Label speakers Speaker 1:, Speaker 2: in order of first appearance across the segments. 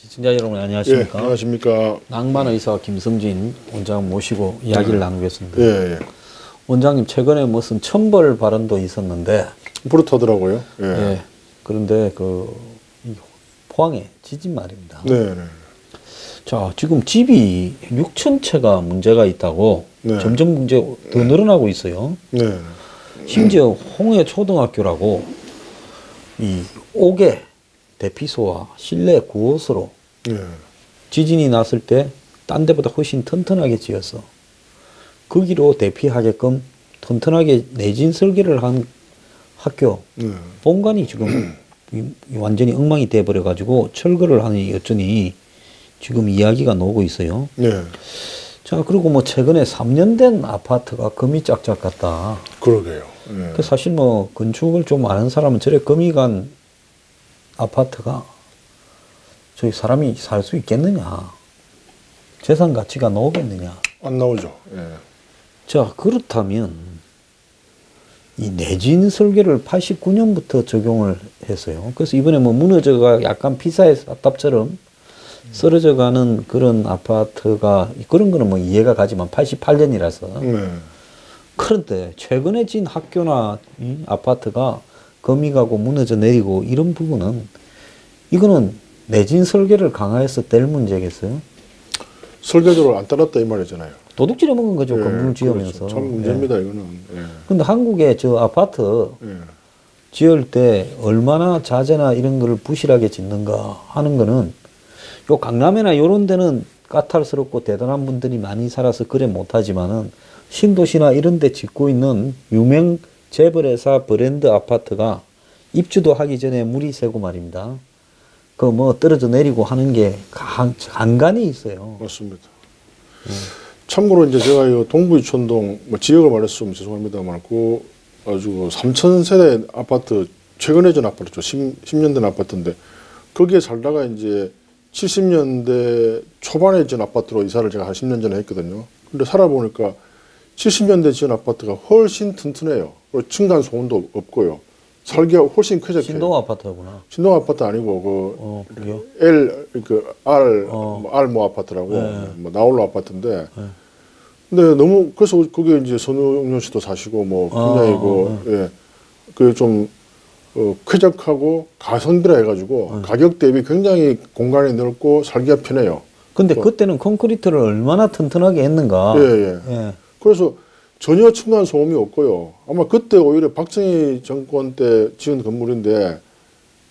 Speaker 1: 시청자 여러분 안녕하십니까?
Speaker 2: 예, 안녕하십니까?
Speaker 1: 낭만의사 김성진 원장 모시고 이야기를 나누겠습니다.
Speaker 2: 예.
Speaker 1: 원장님 최근에 무슨 천벌 발언도 있었는데
Speaker 2: 부르터더라고요. 예.
Speaker 1: 예. 그런데 이 포항의 지진 말입니다.
Speaker 2: 네.
Speaker 1: 자, 지금 집이 6천 채가 문제가 있다고
Speaker 2: 네.
Speaker 1: 점점 문제 더 늘어나고 있어요.
Speaker 2: 네.
Speaker 1: 심지어 홍해 초등학교라고 이 5개 대피소와 실내 구호소로
Speaker 2: 네.
Speaker 1: 지진이 났을 때 딴 데보다 훨씬 튼튼하게 지었어. 거기로 대피하게끔 튼튼하게 내진 설계를 한 학교 본관이 지금 완전히 엉망이 돼버려 가지고 철거를 하니 어쩌니 지금 이야기가 나오고 있어요.
Speaker 2: 네.
Speaker 1: 자, 그리고 뭐 최근에 3년 된 아파트가 금이 짝짝 같다.
Speaker 2: 그러게요. 네.
Speaker 1: 그 사실 뭐 건축을 좀 아는 사람은 저래 금이 간 아파트가 저희 사람이 살 수 있겠느냐, 재산 가치가 나오겠느냐.
Speaker 2: 안 나오죠. 예.
Speaker 1: 자, 그렇다면 이 내진 설계를 89년부터 적용을 했어요. 그래서 이번에 뭐 무너져가 약간 피사의 사탑처럼 쓰러져 가는 그런 아파트가, 그런 거는 뭐 이해가 가지만 88년이라서.
Speaker 2: 네.
Speaker 1: 그런데 최근에 진 학교나 이 아파트가 금이 가고 무너져 내리고 이런 부분은, 이거는 내진 설계를 강화해서 될 문제겠어요?
Speaker 2: 설계도를 안 따랐다 이 말이잖아요.
Speaker 1: 도둑질해 먹은 거죠.
Speaker 2: 예,
Speaker 1: 건물 지으면서.
Speaker 2: 그렇죠. 참 문제입니다. 이거는. 예.
Speaker 1: 근데 한국에 저 아파트
Speaker 2: 예.
Speaker 1: 지을 때 얼마나 자재나 이런 거를 부실하게 짓는가 하는 거는, 요 강남이나 요런 데는 까탈스럽고 대단한 분들이 많이 살아서 그래 못하지만은 신도시나 이런 데 짓고 있는 유명 재벌회사 브랜드 아파트가 입주도 하기 전에 물이 새고 말입니다. 그 뭐 떨어져 내리고 하는 게 간간히 있어요.
Speaker 2: 맞습니다. 참고로 이제 제가 이 동부이촌동 뭐 지역을 말했으면 죄송합니다만 그 아주 3,000세대 아파트, 최근에 진 아파트죠. 10년 된 아파트인데 거기에 살다가 이제 70년대 초반에 지은 아파트로 이사를 제가 한 10년 전에 했거든요. 근데 살아보니까 70년대 지은 아파트가 훨씬 튼튼해요. 그리고 층간 소음도 없고요. 살기가 훨씬 쾌적해요.
Speaker 1: 신동 아파트구나.
Speaker 2: 신동 아파트 아니고
Speaker 1: 그래요?
Speaker 2: R 모 아파트라고 뭐 나홀로 아파트인데. 근데 너무 그래서 거기에 이제 선우용 씨도 사시고 뭐 굉장히 그 좀 쾌적하고 가성비라 해가지고 가격 대비 굉장히 공간이 넓고 살기가 편해요.
Speaker 1: 근데 그때는 콘크리트를 얼마나 튼튼하게 했는가.
Speaker 2: 예. 그래서 전혀 층간 소음이 없고요. 아마 그때 오히려 박정희 정권 때 지은 건물인데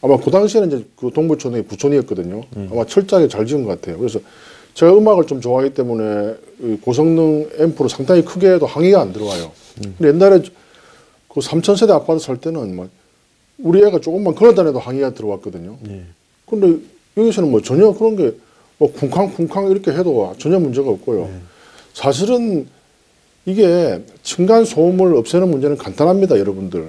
Speaker 2: 아마 그 당시에는 이제 그 동부촌이 부촌이었거든요. 아마 철저하게 잘 지은 것 같아요. 그래서 제가 음악을 좀 좋아하기 때문에 고성능 앰프로 상당히 크게 해도 항의가 안 들어와요. 근데 옛날에 그 3,000세대 아파트 살 때는 막 우리 애가 조금만 걸어다녀도 항의가 들어왔거든요. 근데 여기서는 뭐 전혀 그런 게 뭐 쿵쾅쿵쾅 이렇게 해도 전혀 문제가 없고요. 사실은 이게 층간 소음을 없애는 문제는 간단합니다, 여러분들.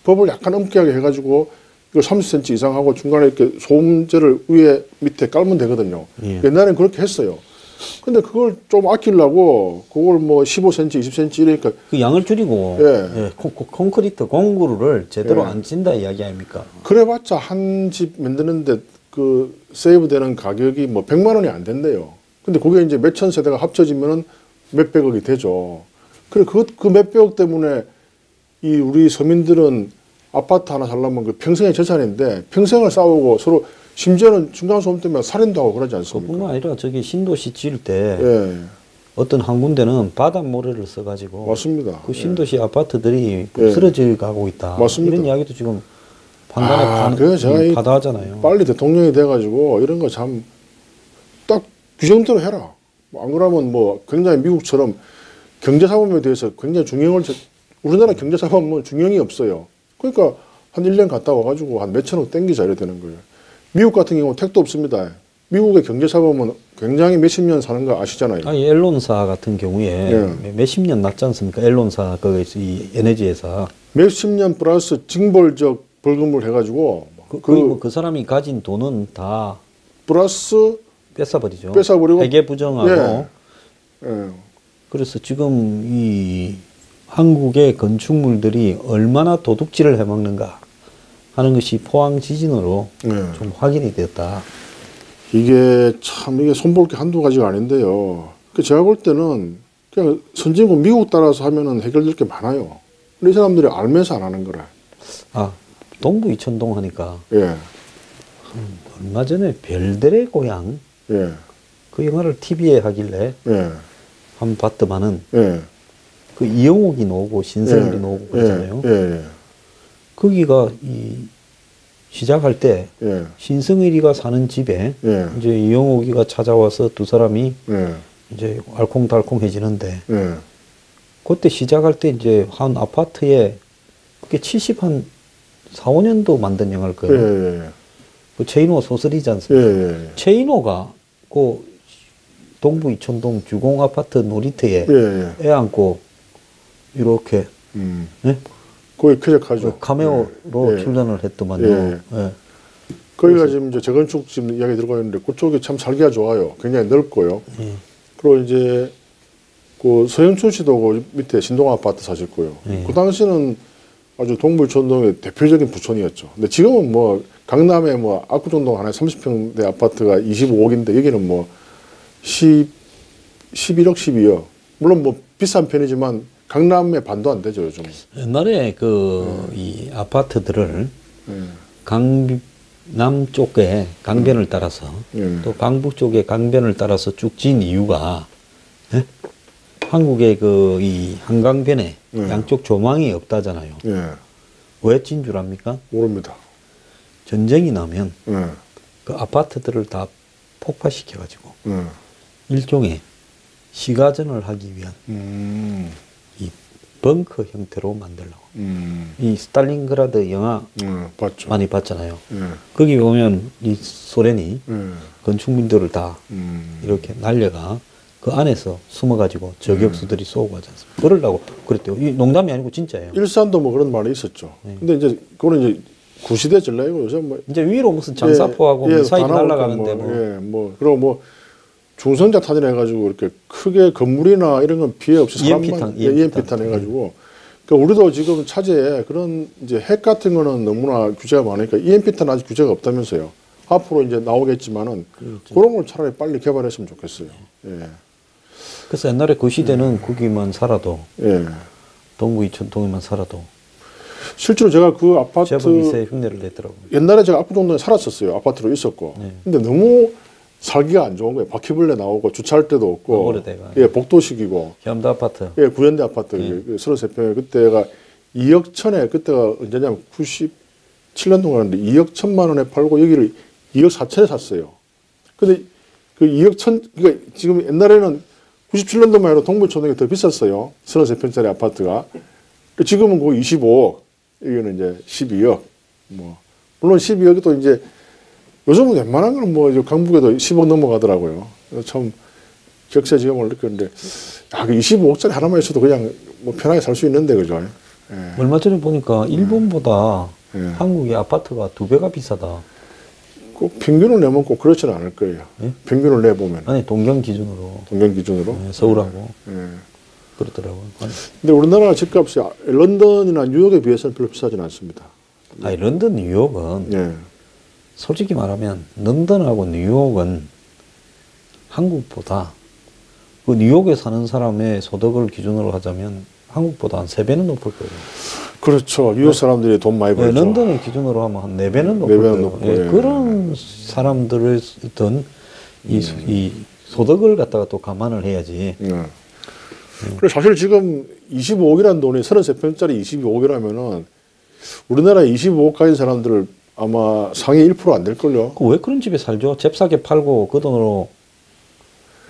Speaker 2: 법을 약간 엄격하게 해가지고 이걸 30cm 이상 하고 중간에 이렇게 소음제를 위에 밑에 깔면 되거든요. 옛날엔 그렇게 했어요. 근데 그걸 좀 아끼려고 그걸 뭐 15cm, 20cm 이러니까
Speaker 1: 그 양을 줄이고 콘크리트 공구를 제대로 안 친다 이야기 아닙니까?
Speaker 2: 그래봤자 한 집 만드는데 그 세이브되는 가격이 뭐 100만 원이 안 된대요. 근데 그게 이제 몇천 세대가 합쳐지면은 몇백억이 되죠. 그래 그 몇백억 때문에 이 우리 서민들은 아파트 하나 살려면 그 평생의 재산인데 평생을 싸우고 서로 심지어는 층간소음 때문에 살인도 하고 그러지 않습니까?
Speaker 1: 그뿐만 아니라 저기 신도시 지을 때 어떤 한 군데는 바닷모래를 써가지고
Speaker 2: 맞습니다.
Speaker 1: 그 신도시 아파트들이 쓰러져 가고 있다.
Speaker 2: 맞습니다.
Speaker 1: 이런 이야기도 지금 판단에 받아하잖아요.
Speaker 2: 빨리 대통령이 돼가지고 이런 거 참 딱 규정대로 해라. 안 그러면 뭐 굉장히 미국처럼 경제사범에 대해서 굉장히 우리나라 경제사범은 중용이 없어요. 그러니까 한 1년 갔다 와가지고 한 몇천억 땡기자 이래 되는 거예요. 미국 같은 경우는 택도 없습니다. 미국의 경제사범은 굉장히 몇십 년 사는 거 아시잖아요.
Speaker 1: 아니, 앨론사 같은 경우에 몇십 년 났지 않습니까? 앨론사, 이 에너지 회사.
Speaker 2: 몇십 년 플러스 징벌적 벌금을 해가지고.
Speaker 1: 그 사람이 가진 돈은 다.
Speaker 2: 플러스.
Speaker 1: 뺏어버리죠.
Speaker 2: 뺏어버리고.
Speaker 1: 회계 부정하고. 그래서 지금 이 한국의 건축물들이 얼마나 도둑질을 해먹는가 하는 것이 포항 지진으로 좀 확인이 되었다.
Speaker 2: 이게 참 이게 손볼 게 한두 가지가 아닌데요. 제가 볼 때는 그냥 선진국 미국 따라서 하면은 해결될 게 많아요. 근데 이 사람들이 알면서 안 하는 거라.
Speaker 1: 아, 동부 이천동 하니까
Speaker 2: 예,
Speaker 1: 얼마 전에 별들의 고향
Speaker 2: 예,
Speaker 1: 그 영화를 TV에 하길래
Speaker 2: 예,
Speaker 1: 한번 봤더만은
Speaker 2: 예.
Speaker 1: 그 이영옥이 나오고 신성일이
Speaker 2: 예,
Speaker 1: 나오고 그러잖아요.
Speaker 2: 예, 예,
Speaker 1: 거기가 이 시작할 때
Speaker 2: 예,
Speaker 1: 신성일이가 사는 집에
Speaker 2: 예,
Speaker 1: 이제 이영옥이가 찾아와서 두 사람이
Speaker 2: 예,
Speaker 1: 이제 알콩달콩해지는데
Speaker 2: 예,
Speaker 1: 그때 시작할 때 이제 한 아파트에 그게 70한 4, 5년도 만든 영화일
Speaker 2: 예,
Speaker 1: 거예요.
Speaker 2: 예,
Speaker 1: 그 최인호 소설이지
Speaker 2: 예,
Speaker 1: 않습니까?
Speaker 2: 예,
Speaker 1: 최인호가 그 동부 이천동 주공 아파트 놀이터에
Speaker 2: 예, 예.
Speaker 1: 애 안고 이렇게 예?
Speaker 2: 거의 쾌적하죠.
Speaker 1: 그 카메오로
Speaker 2: 예,
Speaker 1: 출연을 했더만요.
Speaker 2: 예.
Speaker 1: 예.
Speaker 2: 거기가 지금 이제 재건축 지금 이야기 들어가 있는데 그쪽이 참 살기가 좋아요. 굉장히 넓고요.
Speaker 1: 예.
Speaker 2: 그리고 이제 그 서영춘 씨도 그 밑에 신동 아파트 사셨고요.
Speaker 1: 예.
Speaker 2: 그 당시는 아주 동부천동의 대표적인 부촌이었죠. 근데 지금은 뭐 강남에 뭐 압구정동 하나에 30평대 아파트가 25억인데 여기는 뭐 11억, 12억. 물론 뭐 비싼 편이지만 강남의 반도 안 되죠, 요즘.
Speaker 1: 옛날에 그 이 아파트들을
Speaker 2: 예.
Speaker 1: 강남 쪽에 강변을 따라서
Speaker 2: 예.
Speaker 1: 또 강북 쪽에 강변을 따라서 쭉 지은 이유가 예? 한국의 그 이 한강변에
Speaker 2: 예.
Speaker 1: 양쪽 조망이 없다잖아요.
Speaker 2: 예.
Speaker 1: 왜 진 줄 압니까?
Speaker 2: 모릅니다.
Speaker 1: 전쟁이 나면
Speaker 2: 예.
Speaker 1: 그 아파트들을 다 폭파시켜가지고
Speaker 2: 예.
Speaker 1: 일종의 시가전을 하기 위한 이 벙커 형태로 만들려고. 이 스탈린그라드 영화
Speaker 2: 봤죠.
Speaker 1: 많이 봤잖아요.
Speaker 2: 예.
Speaker 1: 거기 보면 이 소련이
Speaker 2: 예.
Speaker 1: 건축물들을 다 이렇게 날려가 그 안에서 숨어가지고 저격수들이 쏘고 하지 않습니까? 그러려고 그랬대요. 이 농담이 아니고 진짜예요.
Speaker 2: 일산도 뭐 그런 말이 있었죠.
Speaker 1: 네.
Speaker 2: 근데 이제 그거는 이제 구시대 전략이고 요새 뭐
Speaker 1: 이제 위로 무슨 장사포하고 미사일이 날아가는데 뭐.
Speaker 2: 예, 뭐 그리고 뭐 중성자 탄이라 해가지고 이렇게 크게 건물이나 이런 건 피해 없이 사람만 EMP 탄 해가지고 그러니까 우리도 지금 차제에 그런 이제 핵 같은 거는 너무나 규제가 많으니까 EMP 탄 아직 규제가 없다면서요. 앞으로 이제 나오겠지만은
Speaker 1: 그렇죠.
Speaker 2: 그런 걸 차라리 빨리 개발했으면 좋겠어요. 예.
Speaker 1: 그래서 옛날에 그 시대는 거기만 살아도
Speaker 2: 예.
Speaker 1: 동부 이천동에만 살아도
Speaker 2: 실제로 제가 그 아파트
Speaker 1: 제법 미세 흉내를 냈더라고요.
Speaker 2: 옛날에 제가 압구정동에 살았었어요. 아파트로 있었고.
Speaker 1: 네.
Speaker 2: 근데 너무 살기가 안 좋은 거예요. 바퀴벌레 나오고 주차할 데도 없고.
Speaker 1: 오래돼가.
Speaker 2: 예, 복도식이고.
Speaker 1: 현대 아파트.
Speaker 2: 예, 구현대 아파트. 33평에 그때가 2억 천에 그때가 언제냐면 97년도 가는데 2억 1천만 원에 팔고 여기를 2억 4천에 샀어요. 근데 그 2억 천, 그러니까 지금 옛날에는 97년도만 해도 동부초등이 더 비쌌어요. 33평짜리 아파트가. 지금은 거의 25억. 여기는 이제 12억. 뭐. 물론 12억도 이제 요즘은 웬만한 거는 뭐 강북에도 10억 넘어가더라고요. 참 격세지감을 느꼈는데, 야, 그 25억짜리 하나만 있어도 그냥 뭐 편하게 살 수 있는데, 그죠? 예.
Speaker 1: 얼마 전에 보니까 일본보다
Speaker 2: 예.
Speaker 1: 한국의 아파트가 2배가 비싸다.
Speaker 2: 꼭 평균을 내면 꼭 그렇지는 않을 거예요.
Speaker 1: 예?
Speaker 2: 평균을 내보면.
Speaker 1: 아니 동경 기준으로
Speaker 2: 동경 기준으로.
Speaker 1: 예, 서울하고
Speaker 2: 예.
Speaker 1: 그렇더라고요. 아니,
Speaker 2: 근데 우리나라 집값이 런던이나 뉴욕에 비해서는 별로 비싸진 않습니다.
Speaker 1: 아니 런던, 뉴욕은
Speaker 2: 예.
Speaker 1: 솔직히 말하면 런던하고 뉴욕은 한국보다 그 뉴욕에 사는 사람의 소득을 기준으로 하자면 한국보다 한 3배는 높을 거예요.
Speaker 2: 그렇죠. 뉴욕 사람들이 돈 많이
Speaker 1: 예,
Speaker 2: 벌죠.
Speaker 1: 런던을 기준으로 하면 한 4배는 높을
Speaker 2: 4배는
Speaker 1: 거예요.
Speaker 2: 높고,
Speaker 1: 예,
Speaker 2: 예.
Speaker 1: 그런 사람들의 어떤 이 소득을 갖다가 또 감안을 해야지.
Speaker 2: 예. 그래 사실 지금 25억이라는 돈이 33평짜리 25억이라면은 우리나라 25억 가진 사람들을 아마 상위 1% 안 될걸요.
Speaker 1: 왜 그런 집에 살죠? 잽싸게 팔고 그 돈으로.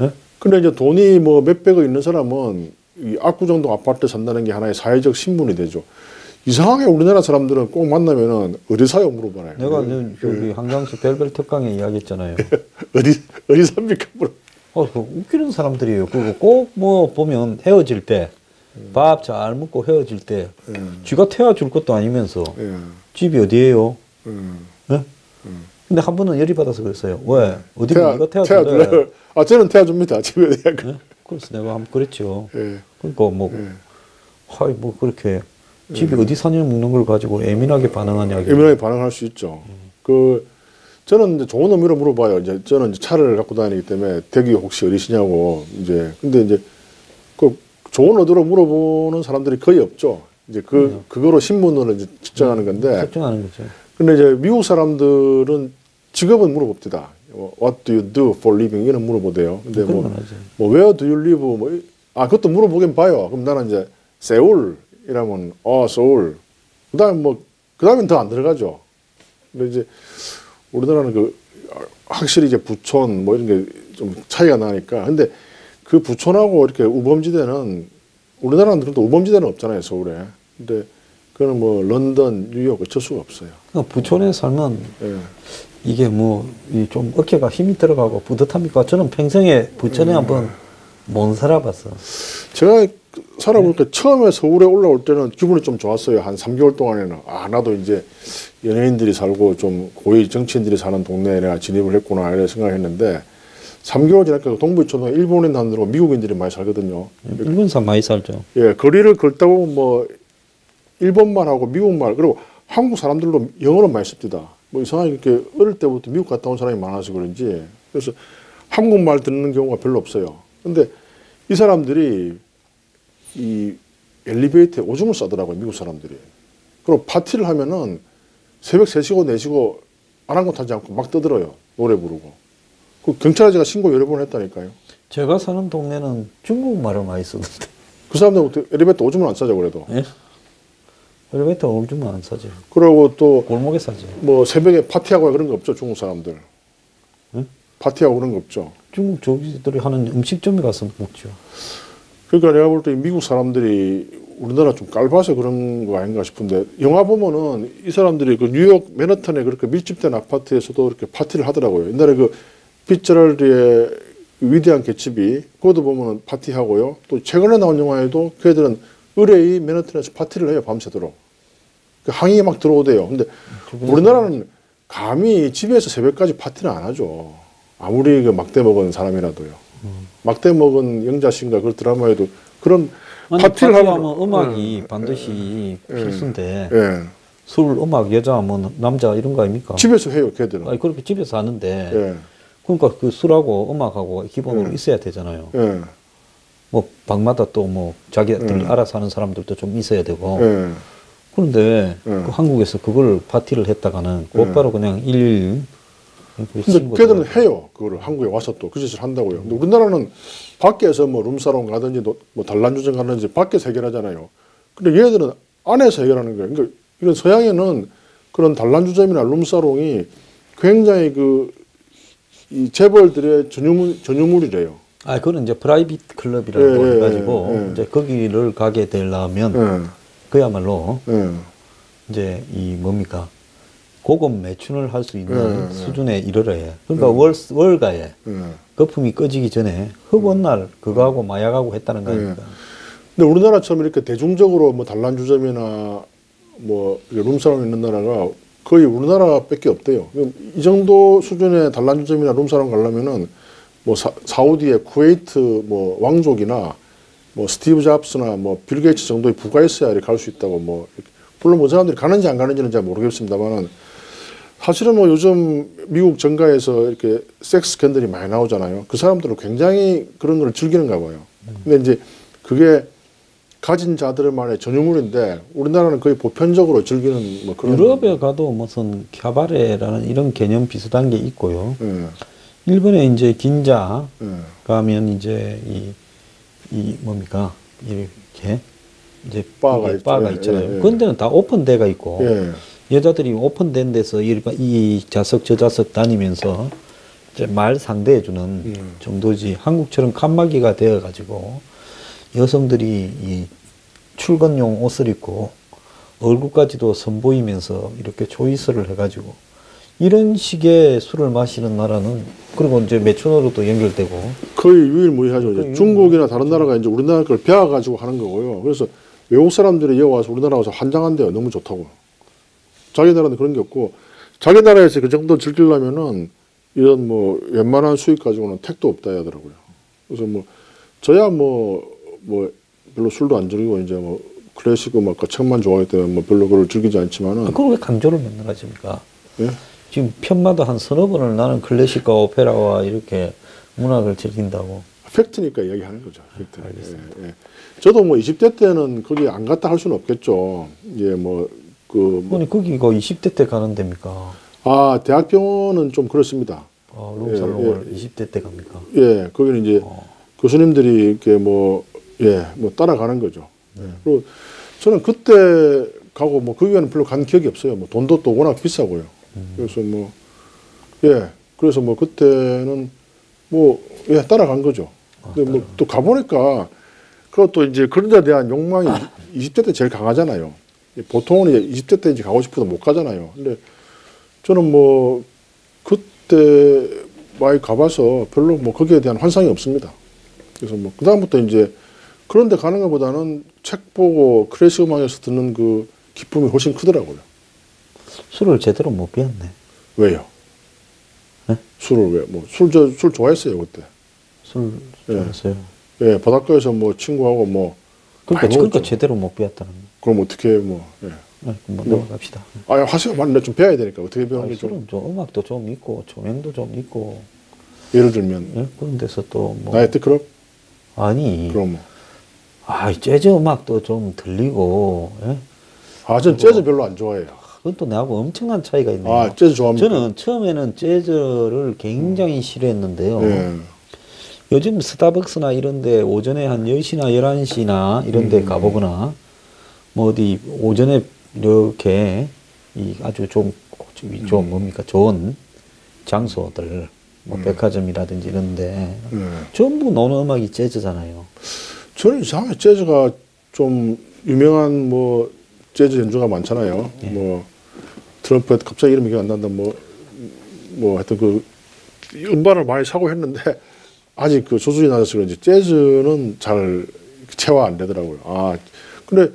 Speaker 1: 예?
Speaker 2: 근데 이제 돈이 뭐 몇백억 있는 사람은 이 압구정동 아파트 산다는 게 하나의 사회적 신분이 되죠. 이상하게 우리나라 사람들은 꼭 만나면은 어디 사요 물어봐요.
Speaker 1: 내가 저기 한강수 별별 특강에 이야기했잖아요.
Speaker 2: 어디 삽니까 물어.
Speaker 1: 그 웃기는 사람들이에요. 그거 꼭 뭐 보면 헤어질 때 밥 잘 먹고 헤어질 때 쥐가 태워줄 것도 아니면서
Speaker 2: 예.
Speaker 1: 집이 어디예요?
Speaker 2: 예.
Speaker 1: 예? 근데 한 번은 열이 받아서 그랬어요. 왜? 어디
Speaker 2: 태아-
Speaker 1: 네가 태워줄래?
Speaker 2: 태워줄래요? 아 저는 태워줍니다. 집에 대한 거.
Speaker 1: 예? 그래서 내가 한번 그랬죠.
Speaker 2: 예.
Speaker 1: 그러니까 뭐,
Speaker 2: 예.
Speaker 1: 하이 뭐 그렇게 집이 어디 사냐 묻는 걸 가지고 예민하게 반응하냐.
Speaker 2: 예민하게 반응할 수 있죠. 그 저는 이제 좋은 의미로 물어봐요. 이제 저는 이제 차를 갖고 다니기 때문에 댁이 혹시 어디시냐고 이제 근데 이제 그 좋은 의도로 물어보는 사람들이 거의 없죠. 이제 그거로 신분으로 이제 측정하는 건데.
Speaker 1: 측정하는 거죠.
Speaker 2: 근데 이제 미국 사람들은 직업은 물어봅니다. What do you do for living? 이런 물어보대요. 근데 뭐 where do you live? 뭐, 그것도 물어보긴 봐요. 그럼 나는 이제 세울 이라면 서울. 그다음엔 더 안 들어가죠. 근데 이제 우리나라는 확실히 이제 부촌 뭐 이런 게 좀 차이가 나니까. 근데 그 부촌하고 이렇게 우범지대는 우리나라는 그래도 우범지대는 없잖아요, 서울에. 근데 그거는 뭐 런던, 뉴욕 어쩔 수가 없어요.
Speaker 1: 그러니까 부촌에 살면 이게 뭐 좀 어깨가 힘이 들어가고 뿌듯합니까? 저는 평생에 부천에 한번 못 살아봤어.
Speaker 2: 제가 살아볼 때 처음에 서울에 올라올 때는 기분이 좀 좋았어요. 한 3개월 동안에는 나도 이제 연예인들이 살고 좀 고위 정치인들이 사는 동네에 내가 진입을 했구나 이렇게 생각했는데 3개월 지나니까 동부초등에 일본인 단으로 미국인들이 많이 살거든요.
Speaker 1: 일본 사람 많이 살죠.
Speaker 2: 예, 거리를 걷다 보면 뭐 일본말 하고 미국말 그리고 한국 사람들도 영어를 많이 씁니다. 뭐 이상하게 이렇게 어릴 때부터 미국 갔다 온 사람이 많아서 그런지 그래서 한국말 듣는 경우가 별로 없어요. 근데 이 사람들이 이 엘리베이터에 오줌을 싸더라고요, 미국 사람들이. 그리고 파티를 하면은 새벽 3시고 4시고 아랑곳하지 않고 막 떠들어요, 노래 부르고. 그 경찰에 제가 신고 여러 번 했다니까요.
Speaker 1: 제가 사는 동네는 중국말을 많이 쓰던데.
Speaker 2: 그 사람들 엘리베이터 오줌을 안 싸죠, 그래도.
Speaker 1: 예? 엘리베이터 오줌을 안 싸죠.
Speaker 2: 그리고 또
Speaker 1: 골목에 싸죠.
Speaker 2: 뭐 새벽에 파티하고 그런 거 없죠, 중국 사람들.
Speaker 1: 예?
Speaker 2: 파티하고 그런 거 없죠.
Speaker 1: 중국 저기들이 하는 음식점에 가서 먹죠.
Speaker 2: 그러니까 내가 볼 때 미국 사람들이 우리나라 좀 깔봐서 그런 거 아닌가 싶은데 영화 보면은 이 사람들이 그 뉴욕 맨하탄에 그렇게 밀집된 아파트에서도 이렇게 파티를 하더라고요. 옛날에 그 피츠제럴드의 위대한 개츠비 그것도 보면은 파티하고요. 또 최근에 나온 영화에도 그애들은 의뢰이 맨하탄에서 파티를 해요, 밤새도록. 그 항의가 막 들어오대요. 근데 우리나라는 감히 집에서 새벽까지 파티는 안 하죠. 아무리 그 막대 먹은 사람이라도요. 막대 먹은 영자신가 그 드라마에도 그런 파티를
Speaker 1: 하면 음악이 반드시 필수인데 술, 음악, 여자, 뭐 남자 이런 거 아닙니까?
Speaker 2: 집에서 해요, 걔들은.
Speaker 1: 아니 그렇게 집에서 하는데 그러니까 그 술하고 음악하고 기본으로 있어야 되잖아요. 뭐 방마다 또 뭐 자기들 알아서 하는 사람들도 좀 있어야 되고. 그런데 그 한국에서 그걸 파티를 했다가는 곧바로 그냥
Speaker 2: 근데 걔들은 해요. 그거를 한국에 와서 또 그 짓을 한다고요. 근데 우리나라는 밖에서 뭐 룸사롱 가든지 뭐 단란주점 가든지 밖에서 해결하잖아요. 근데 얘네들은 안에서 해결하는 거예요. 그러니까 이런 서양에는 그런 단란주점이나 룸사롱이 굉장히 이 재벌들의 전유물이래요.
Speaker 1: 그건 이제 프라이빗 클럽이라고 해가지고 이제 거기를 가게 되려면 그야말로 이제 뭡니까? 고급 매춘을 할 수 있는 수준에 이르러야 해. 그러니까 월가에 거품이 꺼지기 전에 흡원날 그거하고 마약하고 했다는 거 아닙니까?
Speaker 2: 근데 우리나라처럼 이렇게 대중적으로 뭐 단란주점이나 뭐 룸사롱 있는 나라가 거의 우리나라밖에 없대요. 이 정도 수준의 단란주점이나 룸사롱 가려면은 뭐 사우디의 쿠웨이트 뭐 왕족이나 뭐 스티브 잡스나 뭐 빌 게이츠 정도의 부가 있어야 이렇게 갈 수 있다고 뭐 물론 뭐 사람들이 가는지 안 가는지는 잘 모르겠습니다만은 사실은 뭐 요즘 미국 정가에서 이렇게 섹스 스캔들이 많이 나오잖아요. 그 사람들은 굉장히 그런 걸 즐기는가 봐요. 근데 이제 그게 가진 자들만의 전유물인데 우리나라는 거의 보편적으로 즐기는 뭐 그런.
Speaker 1: 유럽에 가도 무슨 캬바레라는 이런 개념 비슷한 게 있고요. 일본에 이제 긴자 가면 이제 이 뭡니까 이렇게 이제 바가 있잖아요. 그런 데는 다 오픈대가 있고 여자들이 오픈된 데서 이 좌석 저 좌석 다니면서 이제 말 상대해주는 정도지. 한국처럼 칸막이가 되어가지고 여성들이 이 출근용 옷을 입고 얼굴까지도 선보이면서 이렇게 초이스를 해가지고 이런 식의 술을 마시는 나라는 그리고 이제 매춘으로도 연결되고
Speaker 2: 거의 유일무이하죠. 이제 중국이나 다른 나라가 이제 우리나라 걸 배워가지고 하는 거고요. 그래서 외국 사람들이 여기 와서 우리나라 와서 환장한대요. 너무 좋다고. 자기 나라는 그런 게 없고 자기 나라에서 그 정도 즐기려면은 이런 뭐 웬만한 수익 가지고는 택도 없다 하더라고요. 그래서 뭐 저야 뭐 별로 술도 안 즐기고 이제 뭐 클래식 음악과 책만 좋아하기 때문에 뭐 별로 그걸 즐기지 않지만은
Speaker 1: 그걸 왜 강조를 맨날 하십니까?
Speaker 2: 예?
Speaker 1: 지금 편마다 한 서너 번을 나는 클래식과 오페라와 이렇게 문학을 즐긴다고.
Speaker 2: 팩트니까 이야기하는 거죠. 팩트. 예, 예. 저도 뭐 20대 때는 거기 안 갔다 할 수는 없겠죠. 예, 뭐
Speaker 1: 아니 거기가 20대 때 가는 데입니까?
Speaker 2: 아, 대학병원은 좀 그렇습니다.
Speaker 1: 아, 롱살롱을 20대 때 갑니까?
Speaker 2: 예, 거기는 이제 교수님들이 이렇게 뭐 따라가는 거죠. 그리고 저는 그때 가고 뭐 거기에는 별로 간 기억이 없어요. 뭐 돈도 또 워낙 비싸고요. 그래서 그래서 뭐 그때는 따라간 거죠. 근데 뭐 또 가보니까 그것도 이제 그런 데 대한 욕망이 20대 때 제일 강하잖아요. 보통은 이제 20대 때 이제 가고 싶어도 못 가잖아요. 근데 저는 뭐 그때 많이 가봐서 별로 뭐 거기에 대한 환상이 없습니다. 그래서 뭐 그다음부터 이제 그런 데 가는 것보다는 책 보고 클래식 음악에서 듣는 그 기쁨이 훨씬 크더라고요.
Speaker 1: 술을 제대로 못 피웠네.
Speaker 2: 왜요?
Speaker 1: 네?
Speaker 2: 술을 왜? 뭐 술 좋아했어요 그때.
Speaker 1: 술 좋아했어요.
Speaker 2: 예, 바닷가에서 뭐 친구하고 뭐
Speaker 1: 그러니까 제대로 못 피웠다는 거.
Speaker 2: 그럼 어떻게 뭐? 예.
Speaker 1: 네, 넘어갑시다.
Speaker 2: 아, 하시고 말인데 좀 배워야 되니까 어떻게 배우는 게
Speaker 1: 술은 좀 음악도 좀 있고 조명도 좀 있고.
Speaker 2: 예를 들면
Speaker 1: 예? 그런 데서 또 뭐.
Speaker 2: 나의 뜻그럼?
Speaker 1: 아니.
Speaker 2: 그럼 뭐.
Speaker 1: 재즈 음악도 좀 들리고. 예?
Speaker 2: 전 재즈 별로 안 좋아해요.
Speaker 1: 그건 또 나하고 엄청난 차이가 있네요.
Speaker 2: 아, 재즈 좋아합니까?
Speaker 1: 저는 처음에는 재즈를 굉장히 싫어했는데요.
Speaker 2: 예.
Speaker 1: 요즘 스타벅스나 이런 데 오전에 한 10시나 11시나 이런 데 가보거나 뭐 어디 오전에 이렇게 이 아주 좀 뭡니까? 좋은 장소들, 뭐 백화점이라든지 이런 데 전부 노는 음악이 재즈잖아요.
Speaker 2: 저는 이상하게 재즈가 좀 유명한 뭐 재즈 연주가 많잖아요.
Speaker 1: 예.
Speaker 2: 뭐 트럼펫 갑자기 이름이 기억 안 난다. 뭐 하여튼 그 음반을 많이 사고 했는데 아직 그 수준이 낮아서 그런지 재즈는 잘 체화 안 되더라고요. 아, 근데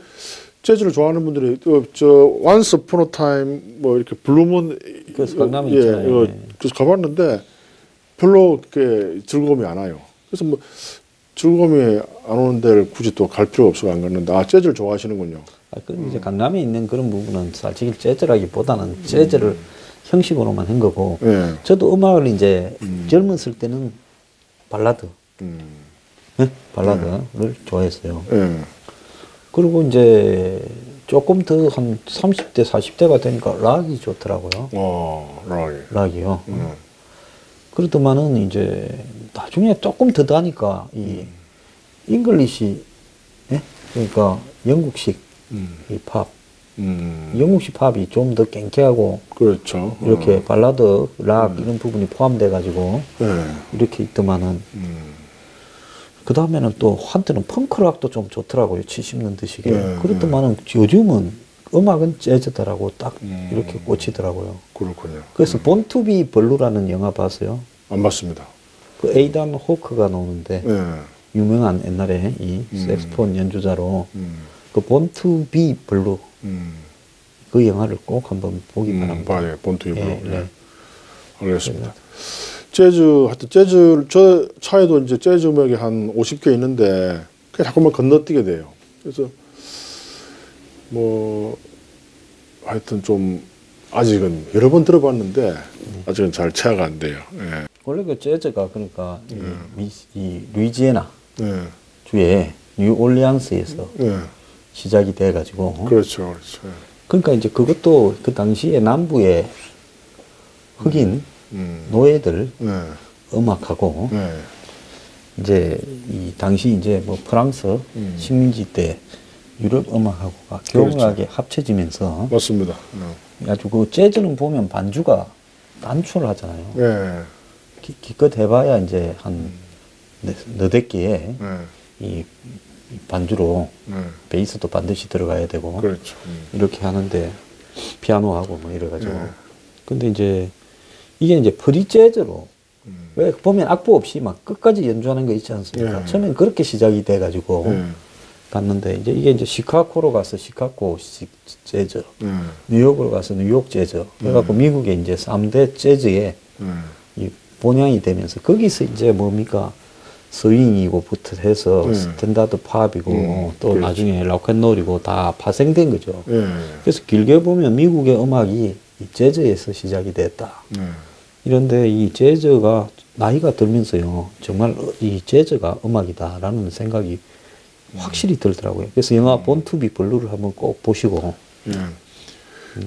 Speaker 2: 재즈를 좋아하는 분들이 저 Once Upon a Time 뭐 이렇게 블루문
Speaker 1: 그래서 강남에 있잖아요.
Speaker 2: 그래서 가봤는데 별로 그렇게 즐거움이 안 와요. 그래서 뭐 즐거움이 안 오는 데를 굳이 또 갈 필요가 없어서 안 갔는데 재즈를 좋아하시는군요.
Speaker 1: 그럼 이제 강남에 있는 그런 부분은 사실 재즈라기보다는 재즈를 형식으로만 한 거고.
Speaker 2: 예.
Speaker 1: 저도 음악을 이제 젊었을 때는 발라드, 네? 발라드를 좋아했어요.
Speaker 2: 예.
Speaker 1: 그리고 이제 조금 더 한 30대, 40대가 되니까 락이 좋더라고요. 락이요. 그러더만은 이제 나중에 조금 더 다니까 이 잉글리시, 예? 그러니까 영국식 이 팝, 영국식 팝이 좀 더 갱쾌하고
Speaker 2: 그렇죠.
Speaker 1: 이렇게 발라드, 락 이런 부분이 포함돼 가지고 이렇게 있더만은 그 다음에는 또 한때는 펑크락도 좀 좋더라고요. 70년대식에. 그렇더만은 요즘은 음악은 재즈다라고 딱 이렇게 꽂히더라고요.
Speaker 2: 그렇군요.
Speaker 1: 그래서 본투비 블루라는 영화 봤어요?
Speaker 2: 안 봤습니다.
Speaker 1: 그 에이단 호크가 나오는데 유명한 옛날에 이 색스폰 연주자로 그 본투비 블루 그 영화를 꼭 한번 보기 바랍니다.
Speaker 2: 네, 본투비 블루.
Speaker 1: 네.
Speaker 2: 알겠습니다. 하여튼 재즈, 저 차에도 이제 재즈 음악이 한 50개 있는데, 그냥 자꾸만 건너뛰게 돼요. 그래서, 뭐, 하여튼 좀, 아직은 여러 번 들어봤는데, 아직은 잘 체화가 안 돼요. 예.
Speaker 1: 원래 그 재즈가 그러니까 이 루이지애나
Speaker 2: 예.
Speaker 1: 주에 뉴올리안스에서 시작이 돼가지고.
Speaker 2: 그렇죠.
Speaker 1: 그러니까 이제 그것도 그 당시에 남부의 흑인 노예들 음악하고 이제 이 당시 이제 뭐 프랑스 식민지 때 유럽 음악하고가 교묘하게 합쳐지면서
Speaker 2: 맞습니다.
Speaker 1: 아주 그 재즈는 보면 반주가 단추를 하잖아요.
Speaker 2: 예.
Speaker 1: 기껏 해봐야 이제 한 너댓 개의 이 반주로 베이스도 반드시 들어가야 되고
Speaker 2: 그렇죠.
Speaker 1: 이렇게 하는데 피아노하고 뭐 이래가지고 근데 이제 이게 이제 프리 재즈로 왜 보면 악보 없이 막 끝까지 연주하는 거 있지 않습니까? 처음엔 그렇게 시작이 돼가지고 갔는데 이제 이게 시카고로 가서 시카고 재즈, 뉴욕으로 가서 뉴욕 재즈, 그래갖고 미국에 이제 3대 재즈의 이 본향이 되면서 거기서 이제 뭡니까? 스윙이고부터 해서 스탠다드 팝이고 또 나중에 락앤롤이고 다 파생된 거죠. 그래서 길게 보면 미국의 음악이 이 재즈에서 시작이 됐다.
Speaker 2: 네.
Speaker 1: 이런데 이 재즈가 나이가 들면서요, 정말 이 재즈가 음악이다라는 생각이 확실히 들더라고요. 그래서 영화 본투비 블루를 한번 꼭 보시고.
Speaker 2: 예.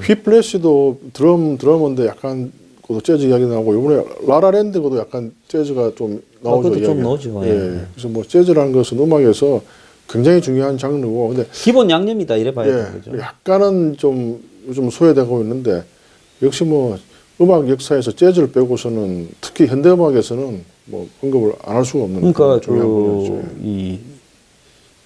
Speaker 2: 휘플래시도 드러머인데 약간 그것도 재즈 이야기 나오고 이번에 라라랜드 그것도 약간 재즈가 좀 나오죠.
Speaker 1: 그것도 좀
Speaker 2: 이야기가.
Speaker 1: 나오죠.
Speaker 2: 예.
Speaker 1: 예.
Speaker 2: 그래서 뭐 재즈라는 것은 음악에서 굉장히 중요한 장르고 근데
Speaker 1: 기본 양념이다 이래 봐야
Speaker 2: 예.
Speaker 1: 되는 거죠.
Speaker 2: 약간은 좀 요즘 소외되고 있는데 역시 뭐 음악 역사에서 재즈를 빼고서는 특히 현대 음악에서는 뭐 언급을 안 할 수가 없는
Speaker 1: 그러니까
Speaker 2: 중요한 분야죠.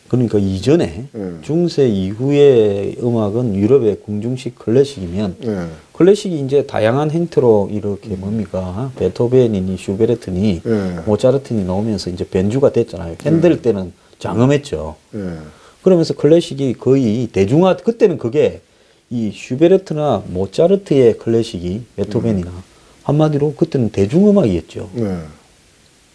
Speaker 1: 그러니까 이전에
Speaker 2: 예.
Speaker 1: 중세 이후의 음악은 유럽의 궁중식 클래식이면
Speaker 2: 예.
Speaker 1: 클래식이 이제 다양한 형태로 이렇게 뭡니까 베토벤이니 슈베르트니
Speaker 2: 예.
Speaker 1: 모차르트니 나오면서 이제 변주가 됐잖아요. 핸델 때는 장음했죠.
Speaker 2: 예.
Speaker 1: 그러면서 클래식이 거의 대중화 그때는 그게 이 슈베르트나 모차르트의 클래식이 베토벤이나 한마디로 그때는 대중음악이었죠.
Speaker 2: 예.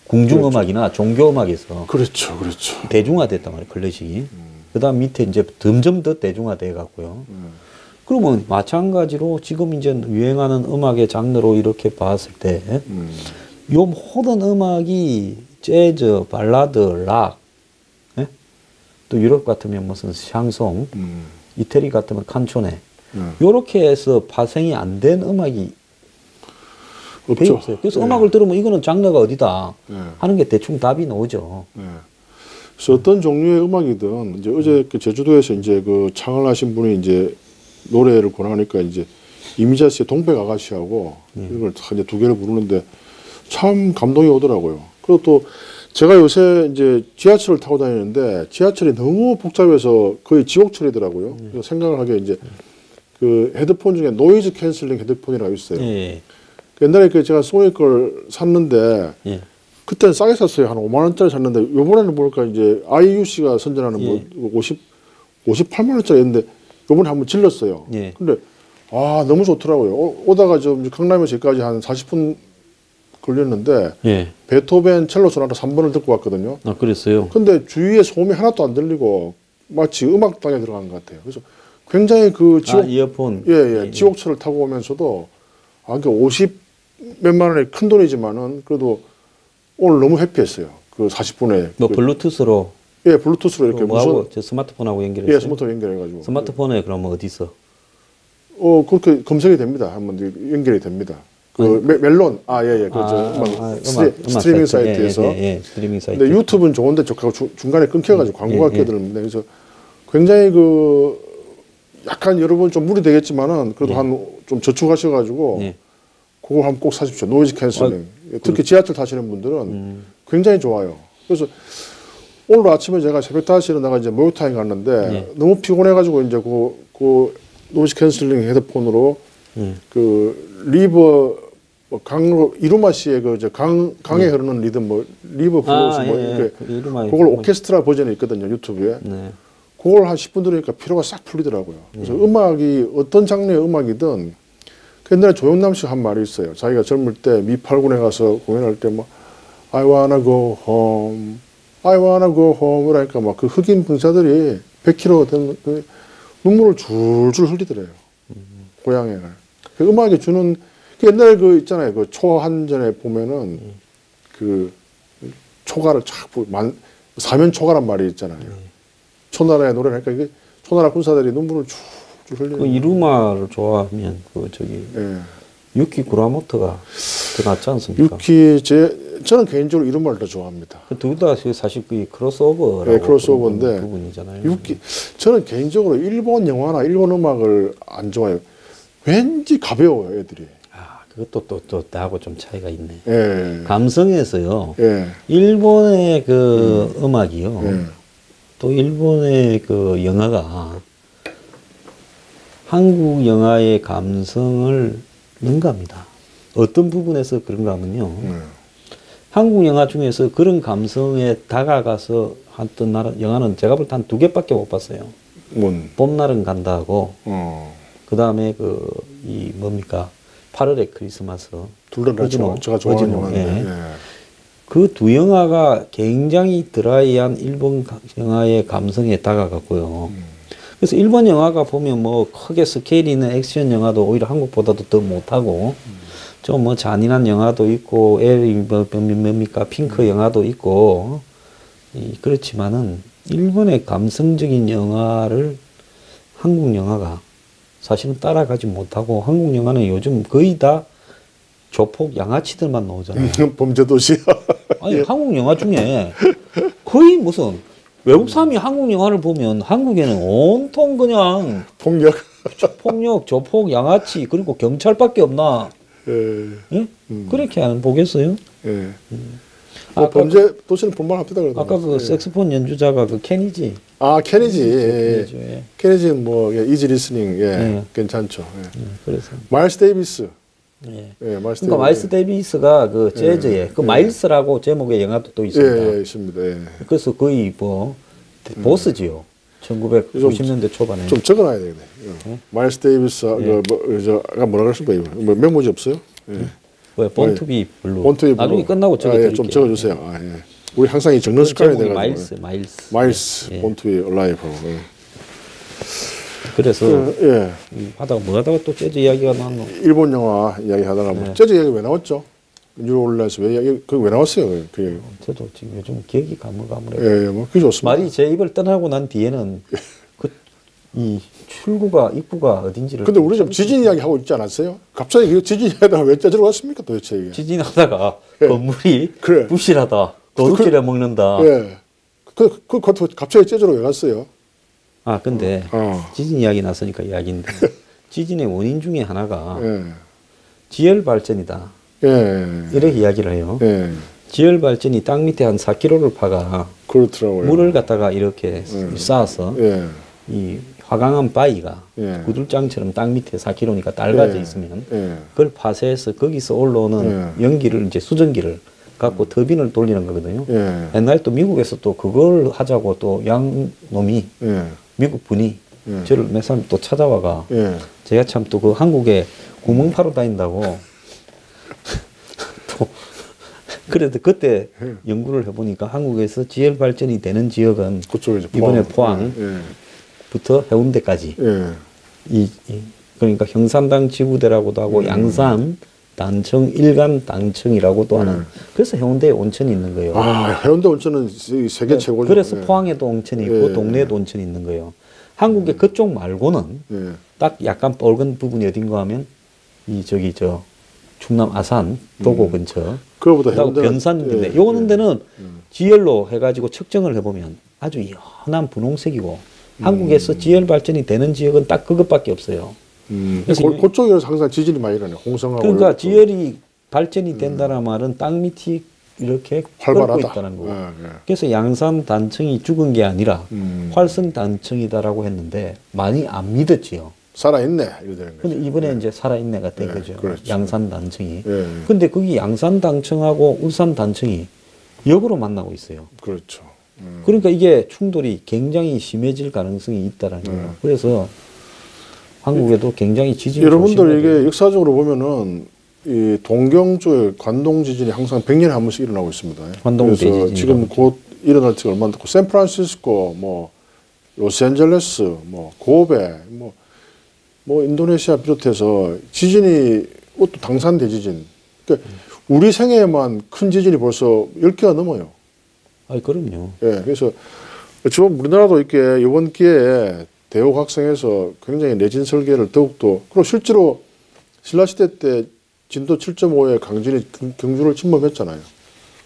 Speaker 1: 궁중음악이나 종교음악에서
Speaker 2: 그렇죠. 그렇죠.
Speaker 1: 대중화됐단 말이에요, 클래식이. 그 다음 밑에 이제 점점 더 대중화돼 갖고요. 그러면 마찬가지로 지금 이제 유행하는 음악의 장르로 이렇게 봤을 때, 요 모든 음악이 재즈, 발라드, 락, 예? 또 유럽 같으면 무슨 샹송, 이태리 같으면 칸초네, 요렇게 해서 파생이 안 된 음악이 거의
Speaker 2: 없죠.
Speaker 1: 없어요. 그래서
Speaker 2: 예.
Speaker 1: 음악을 들으면 이거는 장르가 어디다
Speaker 2: 예.
Speaker 1: 하는 게 대충 답이 나오죠.
Speaker 2: 네. 그래서 어떤 종류의 음악이든 이제 어제 그 제주도에서 이제 그 창을 하신 분이 이제 노래를 권하니까 이제 이미자 씨의 동백 아가씨하고 이걸 이제 두 개를 부르는데 참 감동이 오더라고요. 그리고 또 제가 요새 이제 지하철을 타고 다니는데 지하철이 너무 복잡해서 거의 지옥철이더라고요. 그래서 생각을 하게 이제 그 헤드폰 중에 노이즈 캔슬링 헤드폰이라고 있어요.
Speaker 1: 예.
Speaker 2: 옛날에 그 제가 소니 걸 샀는데
Speaker 1: 예.
Speaker 2: 그때는 싸게 샀어요. 한 5만 원짜리 샀는데 요번에는 보니까 이제 IUC가 선전하는 뭐 58만 원짜리였는데 요번에 한번 질렀어요.
Speaker 1: 예.
Speaker 2: 근데 아 너무 좋더라고요. 오다가 좀 강남에서 여기까지 한 40분 걸렸는데
Speaker 1: 예.
Speaker 2: 베토벤 첼로 소나타 3번을 듣고 왔거든요.
Speaker 1: 아, 그랬어요.
Speaker 2: 근데 주위에 소음이 하나도 안 들리고 마치 음악당에 들어간 것 같아요. 그래서 굉장히 그 지옥
Speaker 1: 이어폰.
Speaker 2: 예. 지옥철을 타고 오면서도 아, 그 50 몇만 원의 큰 돈이지만은 그래도 오늘 너무 해피했어요. 그 40분에.
Speaker 1: 뭐 블루투스로
Speaker 2: 예, 블루투스로 이렇게
Speaker 1: 뭐하고 저 스마트폰하고 연결했어요.
Speaker 2: 예, 스마트폰 연결해가지고.
Speaker 1: 스마트폰에 그러면 어디서?
Speaker 2: 그렇게 검색이 됩니다. 한번 연결이 됩니다. 그 멜론, 그렇죠. 스트리밍 사이트에서.
Speaker 1: 예, 스트리밍 사이트.
Speaker 2: 근데 유튜브는 좋은데 저하고 중간에 끊겨가지고 광고가
Speaker 1: 예.
Speaker 2: 끼어들는데 그래서 굉장히 그 약간 여러분 좀 무리 되겠지만은 그래도 한 좀 저축하셔가지고
Speaker 1: 예.
Speaker 2: 그걸 한번 꼭 사십시오. 노이즈 캔슬링. 특히 지하철 타시는 분들은 굉장히 좋아요. 그래서 오늘 아침에 제가 새벽 5시에 일어나가 이제 목욕탕에 갔는데 너무 피곤해가지고 이제 그 노이즈 캔슬링 헤드폰으로 그 리버 강로 이루마 씨의 그 이제 강에 흐르는 리듬 뭐 리버 블루스 뭐 이렇게 그걸 오케스트라 버전이 있거든요 유튜브에.
Speaker 1: 네.
Speaker 2: 그걸 한 10분 들으니까 피로가 싹 풀리더라고요. 그래서 음악이 어떤 장르의 음악이든 그 옛날에 조영남 씨가 한 말이 있어요. 자기가 젊을 때 미 8군에 가서 공연할 때 뭐 I wanna go home, I wanna go home 그러니까 막 그 흑인 병사들이 100km 되는 그 눈물을 줄줄 흘리더래요. 고향에. 그 음악이 주는 그 옛날에 그 있잖아요. 그 초한전에 보면은 그 초가를 쫙 사면 초가란 말이 있잖아요. 초나라의 노래를 하니까 이게 초나라 군사들이 눈물을 쭉쭉 흘리는.
Speaker 1: 그 이루마를 좋아하면 그 저기 유키 구라모토가 더 낫지 않습니까?
Speaker 2: 저는 개인적으로 이루마를 더 좋아합니다.
Speaker 1: 그 둘 다 사실 그 크로스오버라고
Speaker 2: 네, 크로스오버인데
Speaker 1: 부분이잖아요.
Speaker 2: 저는 개인적으로 일본 영화나 일본 음악을 안 좋아해요. 왠지 가벼워요, 애들이.
Speaker 1: 아, 그것도 또 나하고 좀 차이가 있네.
Speaker 2: 예.
Speaker 1: 감성에서요.
Speaker 2: 예.
Speaker 1: 일본의 그 음악이요. 또 일본의 그 영화가 한국 영화의 감성을 능가합니다. 어떤 부분에서 그런가 하면요. 한국 영화 중에서 그런 감성에 다가가서 했던 영화는 제가 볼 때 한 2개밖에 못 봤어요. 봄날은 간다하고, 그 다음에 이 뭡니까? 8월의 크리스마스.
Speaker 2: 둘 다 제가 좋아하는 영화인데.
Speaker 1: 그 두 영화가 굉장히 드라이한 일본 영화의 감성에 다가갔고요. 그래서 일본 영화가 보면 뭐 크게 스케일 있는 액션 영화도 오히려 한국보다도 더 못하고 좀 뭐 잔인한 영화도 있고 뭡니까 핑크 영화도 있고 그렇지만은 일본의 감성적인 영화를 한국 영화가 사실은 따라가지 못하고 한국 영화는 요즘 거의 다 조폭 양아치들만 나오잖아요.
Speaker 2: 범죄도시.
Speaker 1: 아니 한국 영화 중에 거의 무슨 외국 사람이 한국 영화를 보면 한국에는 온통 그냥
Speaker 2: 폭력.
Speaker 1: 폭력, 조폭, 양아치 그리고 경찰밖에 없나?
Speaker 2: 예.
Speaker 1: 예? 그렇게 안 보겠어요?
Speaker 2: 예.
Speaker 1: 아까
Speaker 2: 범죄 도시는 본만합니다. 그래도.
Speaker 1: 아까 그 색소폰 연주자가 그 케니지.
Speaker 2: 케니지. 예.
Speaker 1: 케니지, 예.
Speaker 2: 케니지는 뭐 이지 리스닝
Speaker 1: 예.
Speaker 2: 괜찮죠. 예.
Speaker 1: 그래서
Speaker 2: 마일스 데이비스.
Speaker 1: 예.
Speaker 2: 예, 마일스
Speaker 1: 그러니까 마일스 데이비스가 그 재즈에 그 마일스라고 제목의 영화도 또 있습니다.
Speaker 2: 예, 있습니다. 예.
Speaker 1: 그래서 거의 뭐 보스지요. 1990년대 초반에.
Speaker 2: 좀 적어놔야 되겠네.
Speaker 1: 예?
Speaker 2: 마일스 데이비스, 아까 뭐라 그랬습니까? 뭐 명문지 없어요? 예.
Speaker 1: 왜 본투비 블루.
Speaker 2: 본투비 블루.
Speaker 1: 나중에 끝나고 적어드릴게요.
Speaker 2: 좀 적어주세요. 예. 우리 항상 이 적는 습관이
Speaker 1: 제목이
Speaker 2: 돼가지고.
Speaker 1: 마일스. 예.
Speaker 2: 본투비 얼라이브. 예.
Speaker 1: 그래서
Speaker 2: 예.
Speaker 1: 하다가 뭐 하다가 또 재즈 이야기가 나왔노.
Speaker 2: 일본 영화 이야기 하다가 뭐 재즈 이야기 왜 나왔죠? 뉴올리언스 왜 나왔어요? 그
Speaker 1: 저도 지금 요즘 기억이 가물가물해요.
Speaker 2: 예, 뭐 그게 좋습니다.
Speaker 1: 말이 제 입을 떠나고 난 뒤에는 이 출구가 입구가 어딘지를.
Speaker 2: 근데 우리 좀 지진 이야기 하고 있지 않았어요? 갑자기 그 지진 이야기가 왜 짜들어 왔습니까 도대체 이게?
Speaker 1: 지진하다가
Speaker 2: 예.
Speaker 1: 건물이
Speaker 2: 그래.
Speaker 1: 부실하다, 도둑질해 먹는다.
Speaker 2: 예. 그것도 갑자기 재즈로 왜 갔어요?
Speaker 1: 아 근데 지진 이야기 나서니까 이야기인데 지진의 원인 중에 하나가
Speaker 2: 예.
Speaker 1: 지열 발전이다.
Speaker 2: 예.
Speaker 1: 이렇게 이야기를 해요.
Speaker 2: 예.
Speaker 1: 지열 발전이 땅 밑에 한 4km를 파가
Speaker 2: 그렇더라고요.
Speaker 1: 물을 갖다가 이렇게 쌓아서
Speaker 2: 예.
Speaker 1: 이 화강암 바위가
Speaker 2: 예.
Speaker 1: 구들장처럼 땅 밑에 4km니까 낡아져
Speaker 2: 예.
Speaker 1: 있으면
Speaker 2: 예.
Speaker 1: 그걸 파쇄해서 거기서 올라오는 연기를 이제 수증기를 갖고 터빈을 돌리는 거거든요.
Speaker 2: 예.
Speaker 1: 옛날 또 미국에서 또 그걸 하자고 또 양놈이
Speaker 2: 예.
Speaker 1: 미국 분이 저를 몇 사람 또 찾아와가
Speaker 2: 예.
Speaker 1: 제가 참 또 그 한국에 구멍 파러 다닌다고 또 그래도 그때 연구를 해보니까 한국에서 지열 발전이 되는 지역은
Speaker 2: 그쪽에
Speaker 1: 이번에
Speaker 2: 포항.
Speaker 1: 포항부터 해운대까지
Speaker 2: 예.
Speaker 1: 그러니까 형산당 지구대라고도 하고 양산 단청 일간 단청이라고도 하는 그래서 해운대에 온천이 있는 거예요.
Speaker 2: 해운대 온천은 세계 최고죠.
Speaker 1: 그래서
Speaker 2: 예.
Speaker 1: 포항에도 온천이 있고
Speaker 2: 예.
Speaker 1: 동네에도 온천이 있는 거예요. 한국의 그쪽 말고는
Speaker 2: 예.
Speaker 1: 딱 약간 뻘건 부분이 어딘가 하면 저 충남 아산 도고 근처
Speaker 2: 그거보다
Speaker 1: 그리고
Speaker 2: 해운대는-
Speaker 1: 변산인데
Speaker 2: 예.
Speaker 1: 요거는 데는 지열로 해가지고 측정을 해보면 아주 연한 분홍색이고 한국에서 지열 발전이 되는 지역은 딱 그것밖에 없어요. 그래서
Speaker 2: 그쪽에서 항상 지진이 많이 일어나요. 홍성하고.
Speaker 1: 그러니까
Speaker 2: 이렇게.
Speaker 1: 지열이 발전이 된다는 말은 땅 밑이 이렇게 끓고
Speaker 2: 활발하다.
Speaker 1: 있다는 거고.
Speaker 2: 예, 예.
Speaker 1: 그래서 양산 단청이 죽은 게 아니라
Speaker 2: 음.
Speaker 1: 활성 단청이다라고 했는데 많이 안 믿었지요.
Speaker 2: 살아있네. 이래 되는 거죠.
Speaker 1: 근데 이번에 이제 살아있네가 된 거죠.
Speaker 2: 그렇죠.
Speaker 1: 양산 단청이.
Speaker 2: 예.
Speaker 1: 근데 거기 양산 단청하고 울산 단청이 역으로 만나고 있어요.
Speaker 2: 그렇죠.
Speaker 1: 그러니까 이게 충돌이 굉장히 심해질 가능성이 있다는 거예요. 그래서 한국에도 굉장히 지진
Speaker 2: 여러분들
Speaker 1: 조심해야 돼요.
Speaker 2: 이게 역사적으로 보면은 이 동경 쪽에 관동 지진이 항상 100년에 한 번씩 일어나고 있습니다.
Speaker 1: 관동
Speaker 2: 그래서
Speaker 1: 대지진이라고
Speaker 2: 지금 곧 일어날 지가 얼마 안 됐고 샌프란시스코, 뭐 로스앤젤레스, 뭐 고베, 뭐 인도네시아 비롯해서 지진이 또 당산 대지진. 그러니까 우리 생애에만 큰 지진이 벌써 10개가 넘어요.
Speaker 1: 아이 그럼요.
Speaker 2: 예, 그래서 지금 우리나라도 이렇게 이번 기회에 대우각성에서 굉장히 내진 설계를 더욱더 그리고 실제로 신라시대 때 진도 7.5의 강진이 경주를 침범했잖아요.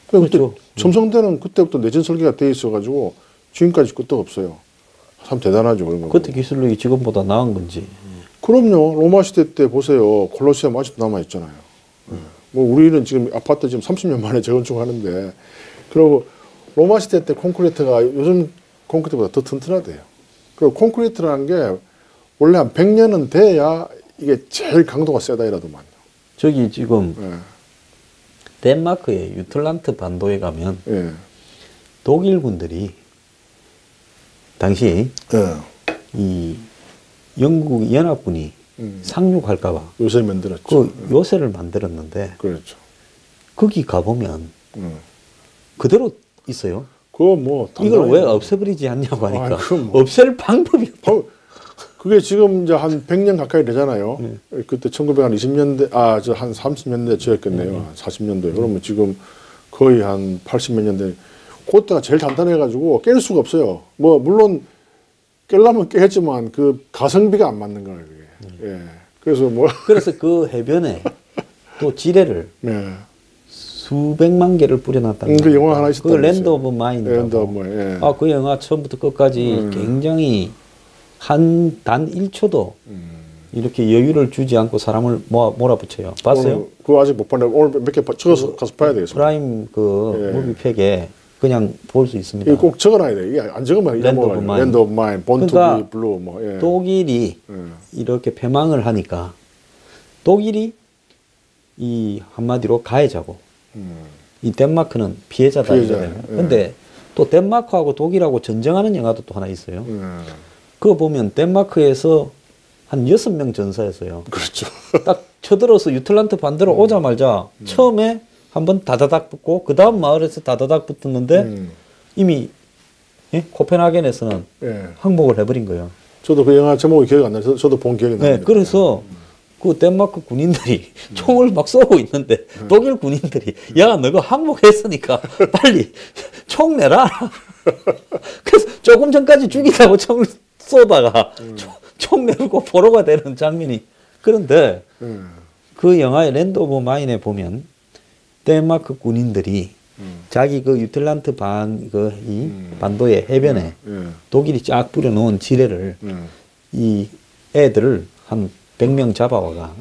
Speaker 1: 그렇죠.
Speaker 2: 첨성대는 그때부터 내진 설계가 돼 있어가지고 지금까지 끝도 없어요. 참 대단하죠 그런 거.
Speaker 1: 그때 기술력이 지금보다 나은 건지.
Speaker 2: 그럼요. 로마 시대 때 보세요. 콜로세움 아직도 남아 있잖아요. 뭐 우리는 지금 아파트 지금 30년 만에 재건축하는데 그리고 로마 시대 때 콘크리트가 요즘 콘크리트보다 더 튼튼하대요. 그리고 콘크리트라는 게 원래 한 100년은 돼야 이게 제일 강도가 세다 이라도만.
Speaker 1: 저기 지금
Speaker 2: 예.
Speaker 1: 덴마크의 유틀란트 반도에 가면
Speaker 2: 예.
Speaker 1: 독일 군들이 당시
Speaker 2: 예.
Speaker 1: 이 영국 연합군이 상륙할까봐
Speaker 2: 요새 만들었죠.
Speaker 1: 그 요새를 만들었는데
Speaker 2: 그렇죠.
Speaker 1: 거기 가보면 그대로 있어요.
Speaker 2: 그거 뭐
Speaker 1: 이걸 왜 없애버리지 않냐고 하니까
Speaker 2: 그건 뭐.
Speaker 1: 없앨 방법이 없다.
Speaker 2: 그게 지금 이제 한 100년 가까이 되잖아요. 그때 1920년대, 저 한 30년대 저였겠네요. 40년도에. 그러면 지금 거의 한 80몇 년대. 그때가 제일 단단해가지고 깰 수가 없어요. 뭐, 물론 깰려면 깨겠지만 그 가성비가 안 맞는 거예요, 그게. 예. 그래서 뭐.
Speaker 1: 그래서 그 해변에 또 지뢰를
Speaker 2: 네.
Speaker 1: 수백만 개를 뿌려놨다는
Speaker 2: 그 영화 하나 있었다.
Speaker 1: 그 랜드 오브 마인이라고.
Speaker 2: 랜드 오브 마인. 예.
Speaker 1: 아, 그 영화 처음부터 끝까지 굉장히 단 1초도 이렇게 여유를 주지 않고 사람을 몰아붙여요. 봤어요?
Speaker 2: 그거 아직 못 봤는데 오늘 몇 개 적어서 가서 봐야 되겠어요.
Speaker 1: 프라임 그 무비팩에 그냥 볼 수 있습니다.
Speaker 2: 이거 꼭 적어놔야 돼. 이게 안 적으면
Speaker 1: 랜드 오브 마인.
Speaker 2: 랜드 오브 마인, 본투
Speaker 1: 그러니까
Speaker 2: 비 블루 뭐. 예.
Speaker 1: 독일이 이렇게 패망을 하니까 독일이 이 한마디로 가해자고 이 덴마크는 피해자다. 근데 또 덴마크하고 독일하고 전쟁하는 영화도 또 하나 있어요. 그거 보면 덴마크에서 한 6명 전사했어요.
Speaker 2: 그렇죠.
Speaker 1: 딱 쳐들어서 유틀란트 반대로 오자마자 처음에 한번 다다닥 붙고 그 다음 마을에서 다다닥 붙었는데 이미 코펜하겐에서는 항복을 해버린 거예요.
Speaker 2: 저도 그 영화 제목이 기억이 안 나서 저도 본 기억이 납니다.
Speaker 1: 그래서 그 덴마크 군인들이 총을 막 쏘고 있는데 독일 군인들이 야 너가 항복했으니까 빨리 총 내라. 그래서 조금 전까지 죽이라고 총을 쏘다가 총 내고 포로가 되는 장면이. 그런데 그 영화의 랜드 오브 마인에 보면 덴마크 군인들이 자기 그 유틀란트 반도의 해변에 독일이 쫙 뿌려놓은 지뢰를 이 애들을 한 100명 잡아와가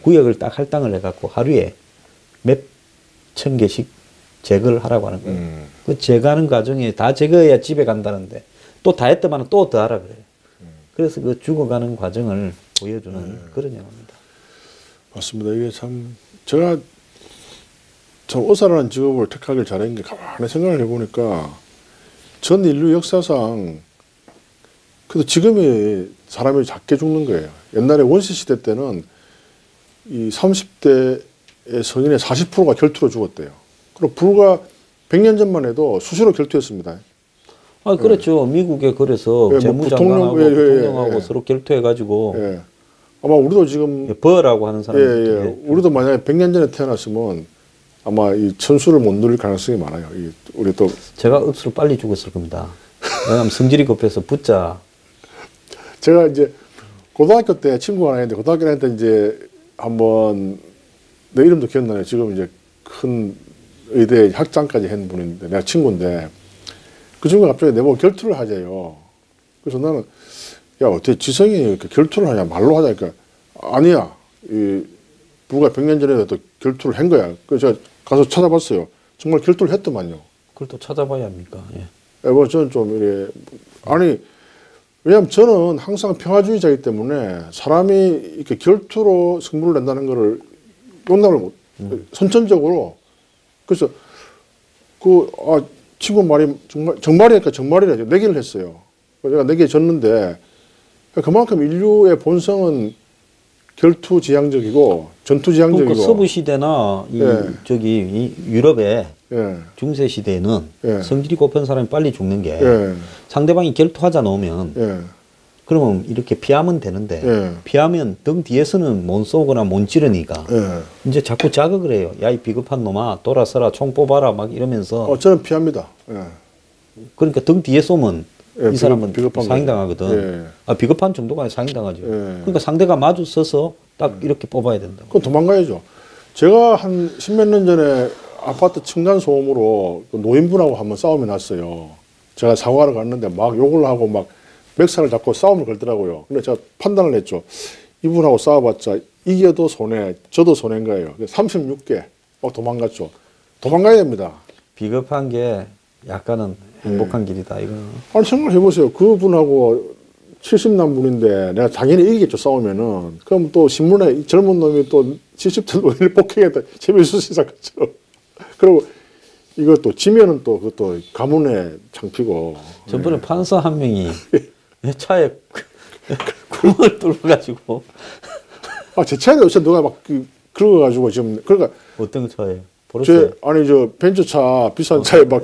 Speaker 1: 구역을 딱 할당을 해갖고 하루에 몇 천 개씩 제거를 하라고 하는 거예요. 그 제거하는 과정에 다 제거해야 집에 간다는데 또 다 했더만 또 더 하라 그래요. 그래서 그 죽어가는 과정을 보여주는 그런 영화입니다.
Speaker 2: 맞습니다. 이게 참 제가 참 의사라는 직업을 택하길 잘한 게 가만히 생각을 해보니까 전 인류 역사상 그래도 지금이 사람이 작게 죽는 거예요. 옛날에 원시 시대 때는 이 30대의 성인의 40%가 결투로 죽었대요. 그리고 불과 100년 전만 해도 수시로 결투했습니다.
Speaker 1: 아, 그렇죠. 미국에 그래서 재무장관하고 대통령하고 서로 결투해가지고
Speaker 2: 아마 우리도 지금
Speaker 1: 버라고 하는 사람들
Speaker 2: 우리도 만약에 100년 전에 태어났으면 아마 이 천수를 못 누릴 가능성이 많아요. 우리 또
Speaker 1: 제가 억수로 빨리 죽었을 겁니다. 왜냐하면 성질이 급해서 붙자.
Speaker 2: 제가 이제 고등학교 때 친구가 하나 있는데 고등학교 다닐 때 이제 한번 내 이름도 기억나요. 지금 이제 큰 의대 학장까지 한 분인데 내가 친구인데 그 친구가 갑자기 내보고 결투를 하재요. 그래서 나는 야 어떻게 지성이 이렇게 결투를 하냐 말로 하자니까 아니야. 이 불과 100년 전에도 결투를 한 거야. 그래서 제가 가서 찾아봤어요. 정말 결투를 했더만요.
Speaker 1: 그걸 또 찾아봐야 합니까?
Speaker 2: 뭐 저는 좀 이래 아니 왜냐하면 저는 항상 평화주의자이기 때문에 사람이 이렇게 결투로 승부를 낸다는 거를 용납을 못 선천적으로 그래서 친구 말이 정말이니까 정말이라 내기를 했어요. 내가 내기에 졌는데 그만큼 인류의 본성은 결투지향적이고 전투지향적이고.
Speaker 1: 그러니까 서부 시대나 이 유럽의 중세 시대에는 성질이 고픈 사람이 빨리 죽는 게 상대방이 결투하자 놓으면 그러면 이렇게 피하면 되는데 피하면 등 뒤에서는 못 쏘거나 못 찌르니까 이제 자꾸 자극을 해요. 야 이 비겁한 놈아 돌아서라 총 뽑아라 막 이러면서.
Speaker 2: 저는 피합니다.
Speaker 1: 그러니까 등 뒤에 쏘면 이 사람은
Speaker 2: 비겁한
Speaker 1: 상행당하거든. 비겁한 정도가 아니라 상행당하죠. 그러니까 상대가 마주 서서 딱 이렇게 뽑아야 된다.
Speaker 2: 그럼 도망가야죠. 제가 한 십몇 년 전에 아파트 층간 소음으로 노인분하고 한번 싸움이 났어요. 제가 사과를 갔는데 막 욕을 하고 막 맥살을 잡고 싸움을 걸더라고요. 근데 제가 판단을 했죠. 이분하고 싸워봤자 이겨도 손해, 저도 손해인 거예요. 36개 막 도망갔죠. 도망가야 됩니다.
Speaker 1: 비겁한 게 약간은 행복한 길이다. 이거.
Speaker 2: 아니 생각을 해보세요. 그분하고 70남 분인데 내가 당연히 이기겠죠. 싸우면은. 그럼 또 신문에 이 젊은 놈이 또 70대 노인을 폭행했다. 재미있을 수 있었겠죠. 그리고 이것도 지면은 또 그것도 가문의 창피고.
Speaker 1: 전번에 판사 한 명이 차에 구멍을 뚫어가지고.
Speaker 2: 제 차에도 요새 누가 막 그러가지고 지금 그러니까.
Speaker 1: 어떤 차에?
Speaker 2: 저 벤츠차 비싼 차에 막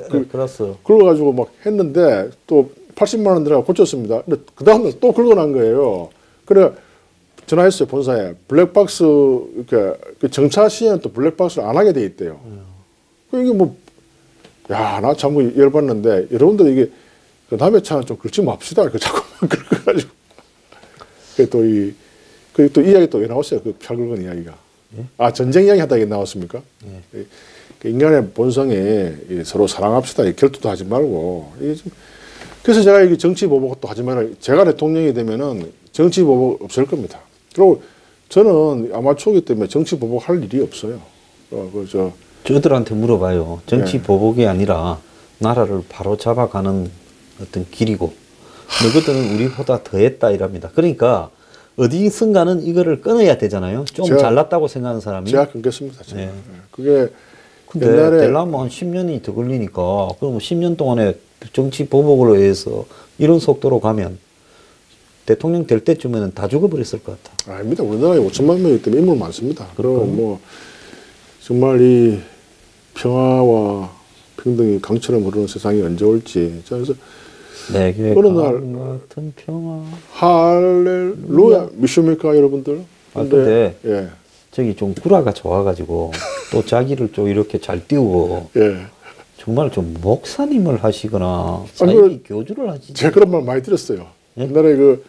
Speaker 2: 그래가지고 막 했는데 또 80만 원 들어가 고쳤습니다. 근데 그 다음날 또 긁어난 거예요. 그래 전화했어요 본사에. 블랙박스 이렇게 그 정차 시에는 또 블랙박스를 안 하게 돼 있대요. 이게 뭐 야 나 참 열받는데 여러분들 이게 그 남의 차는 좀 긁지 맙시다. 그 자꾸만 긁어가지고 또 이야기 또 왜 나왔어요? 그 팔 긁은 이야기가.
Speaker 1: 예?
Speaker 2: 아 전쟁 이야기 하다가 나왔습니까?
Speaker 1: 예.
Speaker 2: 그 인간의 본성에 서로 사랑합시다. 결투도 하지 말고. 이게 좀 그래서 제가 이게 정치 보복도 하지 말아. 제가 대통령이 되면은 정치 보복 없을 겁니다. 그리고 저는 아마추어기 때문에 정치 보복할 일이 없어요.
Speaker 1: 저들한테 물어봐요. 정치
Speaker 2: 예.
Speaker 1: 보복이 아니라 나라를 바로 잡아가는 어떤 길이고 너희들은 우리보다 더했다 이랍니다. 그러니까 어디선가는 이거를 끊어야 되잖아요. 좀 잘났다고 생각하는 사람이.
Speaker 2: 제가 끊겠습니다. 제가.
Speaker 1: 예.
Speaker 2: 그게
Speaker 1: 근데
Speaker 2: 옛날에
Speaker 1: 되려면 한 10년이 더 걸리니까 그럼 10년 동안에 정치 보복으로 해서 이런 속도로 가면 대통령 될 때쯤에는 다 죽어버렸을 것 같아.
Speaker 2: 아닙니다. 우리나라에 5천만 명이기 때문에 인물 많습니다. 그리고 뭐 정말 이 평화와 평등이 강처럼 흐르는 세상이 언제 올지. 그래서
Speaker 1: 내게
Speaker 2: 어느 날
Speaker 1: 같은 평화.
Speaker 2: 할렐루야 믿습니까 여러분들?
Speaker 1: 근데
Speaker 2: 예.
Speaker 1: 저기 좀 구라가 좋아가지고 또 자기를 좀 이렇게 잘 띄우고
Speaker 2: 예.
Speaker 1: 정말 좀 목사님을 하시거나
Speaker 2: 아니,
Speaker 1: 사이비 교주를 하시지.
Speaker 2: 제가 그런 말 많이 들었어요.
Speaker 1: 예?
Speaker 2: 옛날에 그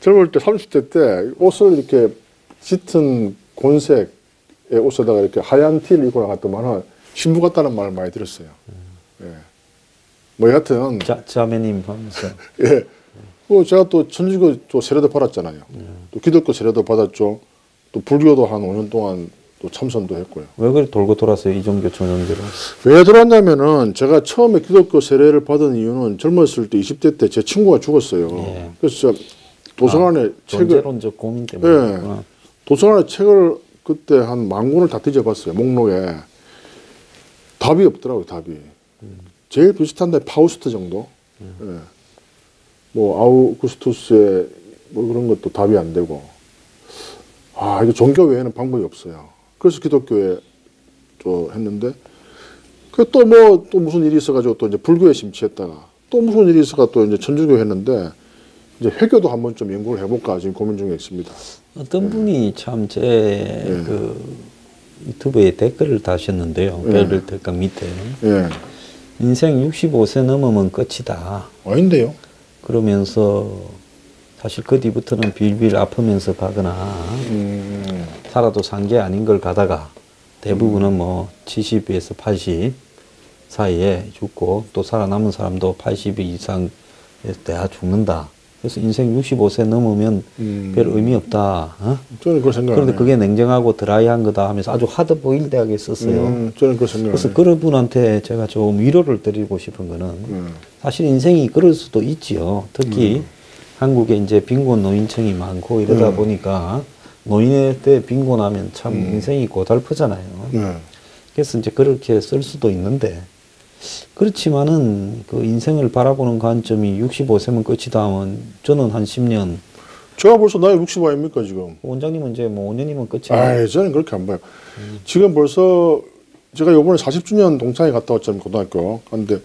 Speaker 2: 젊을 때 30대 때 옷을 이렇게 짙은 곤색의 옷에다가 이렇게 하얀 티를 입고 나갔더만 신부 같다는 말을 많이 들었어요. 예. 뭐 여하튼
Speaker 1: 자매님 하면서
Speaker 2: 예. 뭐 제가 또 천주교 또 세례도 받았잖아요. 또 기독교 세례도 받았죠. 또 불교도 한 5년 동안 또 참선도 했고요.
Speaker 1: 왜 그래 돌고 돌아서 이종교 전형제로?
Speaker 2: 왜 들어왔냐면은 제가 처음에 기독교 세례를 받은 이유는 젊었을 때 20대 때 제 친구가 죽었어요.
Speaker 1: 예.
Speaker 2: 그래서 제가 도서관에 책을
Speaker 1: 존재론적 고민 때문에.
Speaker 2: 예. 도서관에 책을 그때 한 10,000권을 다 뒤져봤어요. 목록에. 답이 없더라고요. 답이. 제일 비슷한 데 파우스트 정도. 예. 뭐 아우구스투스의 뭐 그런 것도 답이 안 되고. 아 이거 종교 외에는 방법이 없어요. 그래서 기독교에 또 했는데 그 또 뭐 또 무슨 일이 있어가지고 또 이제 불교에 심취했다가 또 무슨 일이 있어가 또 이제 천주교 했는데 이제 회교도 한번 좀 연구를 해볼까 지금 고민 중에 있습니다.
Speaker 1: 어떤 분이 참 제 그 유튜브에 댓글을 다셨는데요. 별을 댓글 밑에
Speaker 2: 예.
Speaker 1: 인생 65세 넘으면 끝이다.
Speaker 2: 아닌데요?
Speaker 1: 그러면서 사실 그 뒤부터는 빌빌 아프면서 가거나 살아도 산 게 아닌 걸 가다가 대부분은 뭐 70에서 80 사이에 죽고 또 살아남은 사람도 80 이상 돼야 죽는다. 그래서 인생 65세 넘으면 별 의미 없다. 어?
Speaker 2: 저는 그걸 생각.
Speaker 1: 그런데 그게 냉정하고 드라이한 거다 하면서 아주 하드보일드하게 썼어요.
Speaker 2: 저는 그걸 생각.
Speaker 1: 그래서 그런 분한테 제가 좀 위로를 드리고 싶은 거는 사실 인생이 그럴 수도 있지요. 특히 한국에 이제 빈곤 노인층이 많고 이러다 보니까 노인의 때 빈곤하면 참 인생이 고달프잖아요. 그래서 이제 그렇게 쓸 수도 있는데 그렇지만은 그 인생을 바라보는 관점이 65세면 끝이다 하면 저는 한 10년.
Speaker 2: 제가 벌써 나이 60 아닙니까 지금?
Speaker 1: 원장님은 이제 뭐 5년이면 끝이에요.
Speaker 2: 아, 저는 그렇게 안 봐요. 지금 벌써 제가 요번에 40주년 동창회 갔다 왔잖아요 고등학교. 근데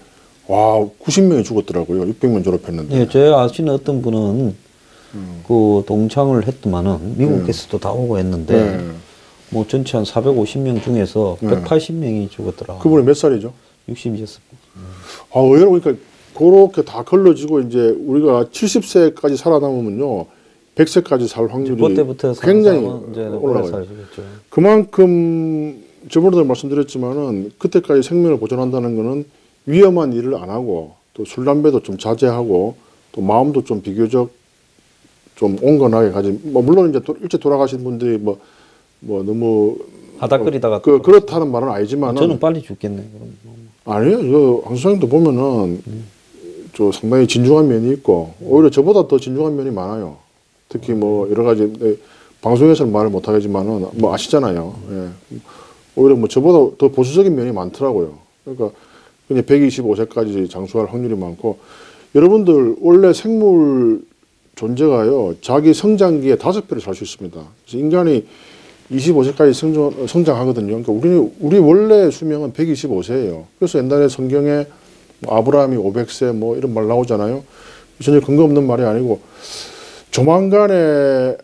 Speaker 2: 와 90명이 죽었더라고요. 600명 졸업했는데.
Speaker 1: 예, 제 아시는 어떤 분은 그 동창을 했더만은 미국에서도 다 오고 했는데 뭐 전체 한 450명 중에서 180명이 죽었더라.
Speaker 2: 그분이 몇 살이죠?
Speaker 1: 60이었어.
Speaker 2: 아, 의외로 그러니까 그렇게 다 걸러지고 이제 우리가 70세까지 살아남으면요. 100세까지 살 확률이
Speaker 1: 그때부터
Speaker 2: 굉장히
Speaker 1: 이제
Speaker 2: 올라가요.
Speaker 1: 살겠죠.
Speaker 2: 그만큼 저번에도 말씀드렸지만은 그때까지 생명을 보존한다는 거는 위험한 일을 안 하고 또 술 담배도 좀 자제하고 또 마음도 좀 비교적 좀 온건하게 가진 뭐 물론 이제 일찍 돌아가신 분들이 뭐 너무
Speaker 1: 하닥거리다가
Speaker 2: 그렇다는 말은 아니지만
Speaker 1: 저는 빨리 죽겠네.
Speaker 2: 아니요. 저 황수장님도 보면은 저 상당히 진중한 면이 있고 오히려 저보다 더 진중한 면이 많아요. 특히 뭐 여러 가지 방송에서는 말을 못 하겠지만은 뭐 아시잖아요. 예. 오히려 뭐 저보다 더 보수적인 면이 많더라고요. 그러니까 그냥 125세까지 장수할 확률이 많고 여러분들 원래 생물 존재가요 자기 성장기에 5배를 살 수 있습니다. 그래서 인간이 25세까지 성장하거든요. 그러니까 우리 원래 수명은 125세예요. 그래서 옛날에 성경에 뭐 아브라함이 500세 뭐 이런 말 나오잖아요. 전혀 근거 없는 말이 아니고 조만간에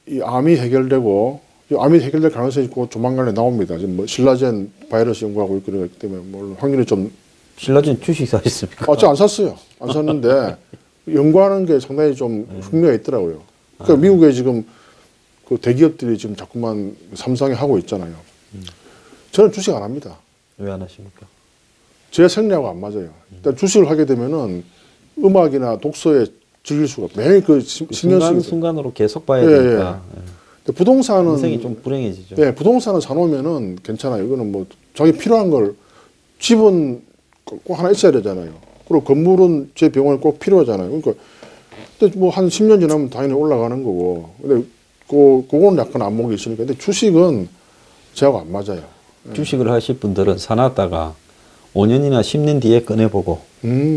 Speaker 2: 이 암이 해결되고 이 암이 해결될 가능성이 있고 조만간에 나옵니다. 지금 뭐 신라젠 바이러스 연구하고 있기 때문에 뭐 확률이 좀
Speaker 1: 신라젠 주식 사셨습니까?
Speaker 2: 저 안 샀어요. 안 샀는데 연구하는 게 상당히 좀 흥미가 있더라고요. 그러니까 미국에 지금 그 대기업들이 지금 자꾸만 삼성이 하고 있잖아요. 저는 주식 안 합니다.
Speaker 1: 왜 안 하십니까?
Speaker 2: 제 생리하고 안 맞아요. 일단 주식을 하게 되면은 음악이나 독서에 즐길 수가 없어요. 매일 그 신경 쓰기
Speaker 1: 순간순간으로 계속 봐야
Speaker 2: 예,
Speaker 1: 되니까
Speaker 2: 근데 부동산은
Speaker 1: 인생이 좀 불행해지죠.
Speaker 2: 예, 부동산은 사놓으면은 괜찮아요. 이거는 뭐 자기 필요한 걸 집은 꼭 하나 있어야 되잖아요. 그리고 건물은 제 병원에 꼭 필요하잖아요. 그러니까 근데 뭐 한 10년 지나면 당연히 올라가는 거고. 근데 그거는 약간 안목이 있으니까. 근데 주식은 저하고 안 맞아요.
Speaker 1: 주식을 하실 분들은 사놨다가 5년이나 10년 뒤에 꺼내보고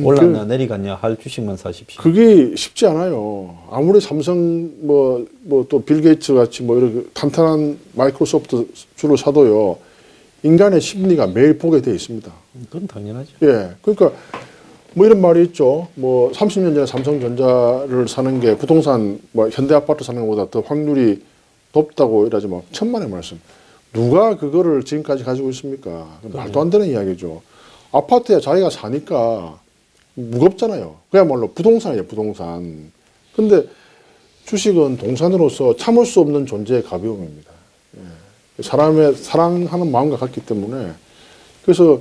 Speaker 1: 올랐냐 내리갔냐 할 주식만 사십시오.
Speaker 2: 그게 쉽지 않아요. 아무리 삼성 뭐 또 빌 게이츠 같이 뭐 이렇게 탄탄한 마이크로소프트 주를 사도요. 인간의 심리가 매일 보게 돼 있습니다.
Speaker 1: 그건 당연하죠.
Speaker 2: 예. 그러니까 뭐 이런 말이 있죠. 뭐 30년 전에 삼성전자를 사는 게 부동산 뭐 현대 아파트 사는 것보다 더 확률이 높다고 이러지 뭐 천만의 말씀. 누가 그거를 지금까지 가지고 있습니까? 말도 안 되는 이야기죠. 아파트에 자기가 사니까 무겁잖아요. 그야말로 부동산이에요, 부동산. 근데 주식은 동산으로서 참을 수 없는 존재의 가벼움입니다. 예. 사람의 사랑하는 마음과 같기 때문에. 그래서,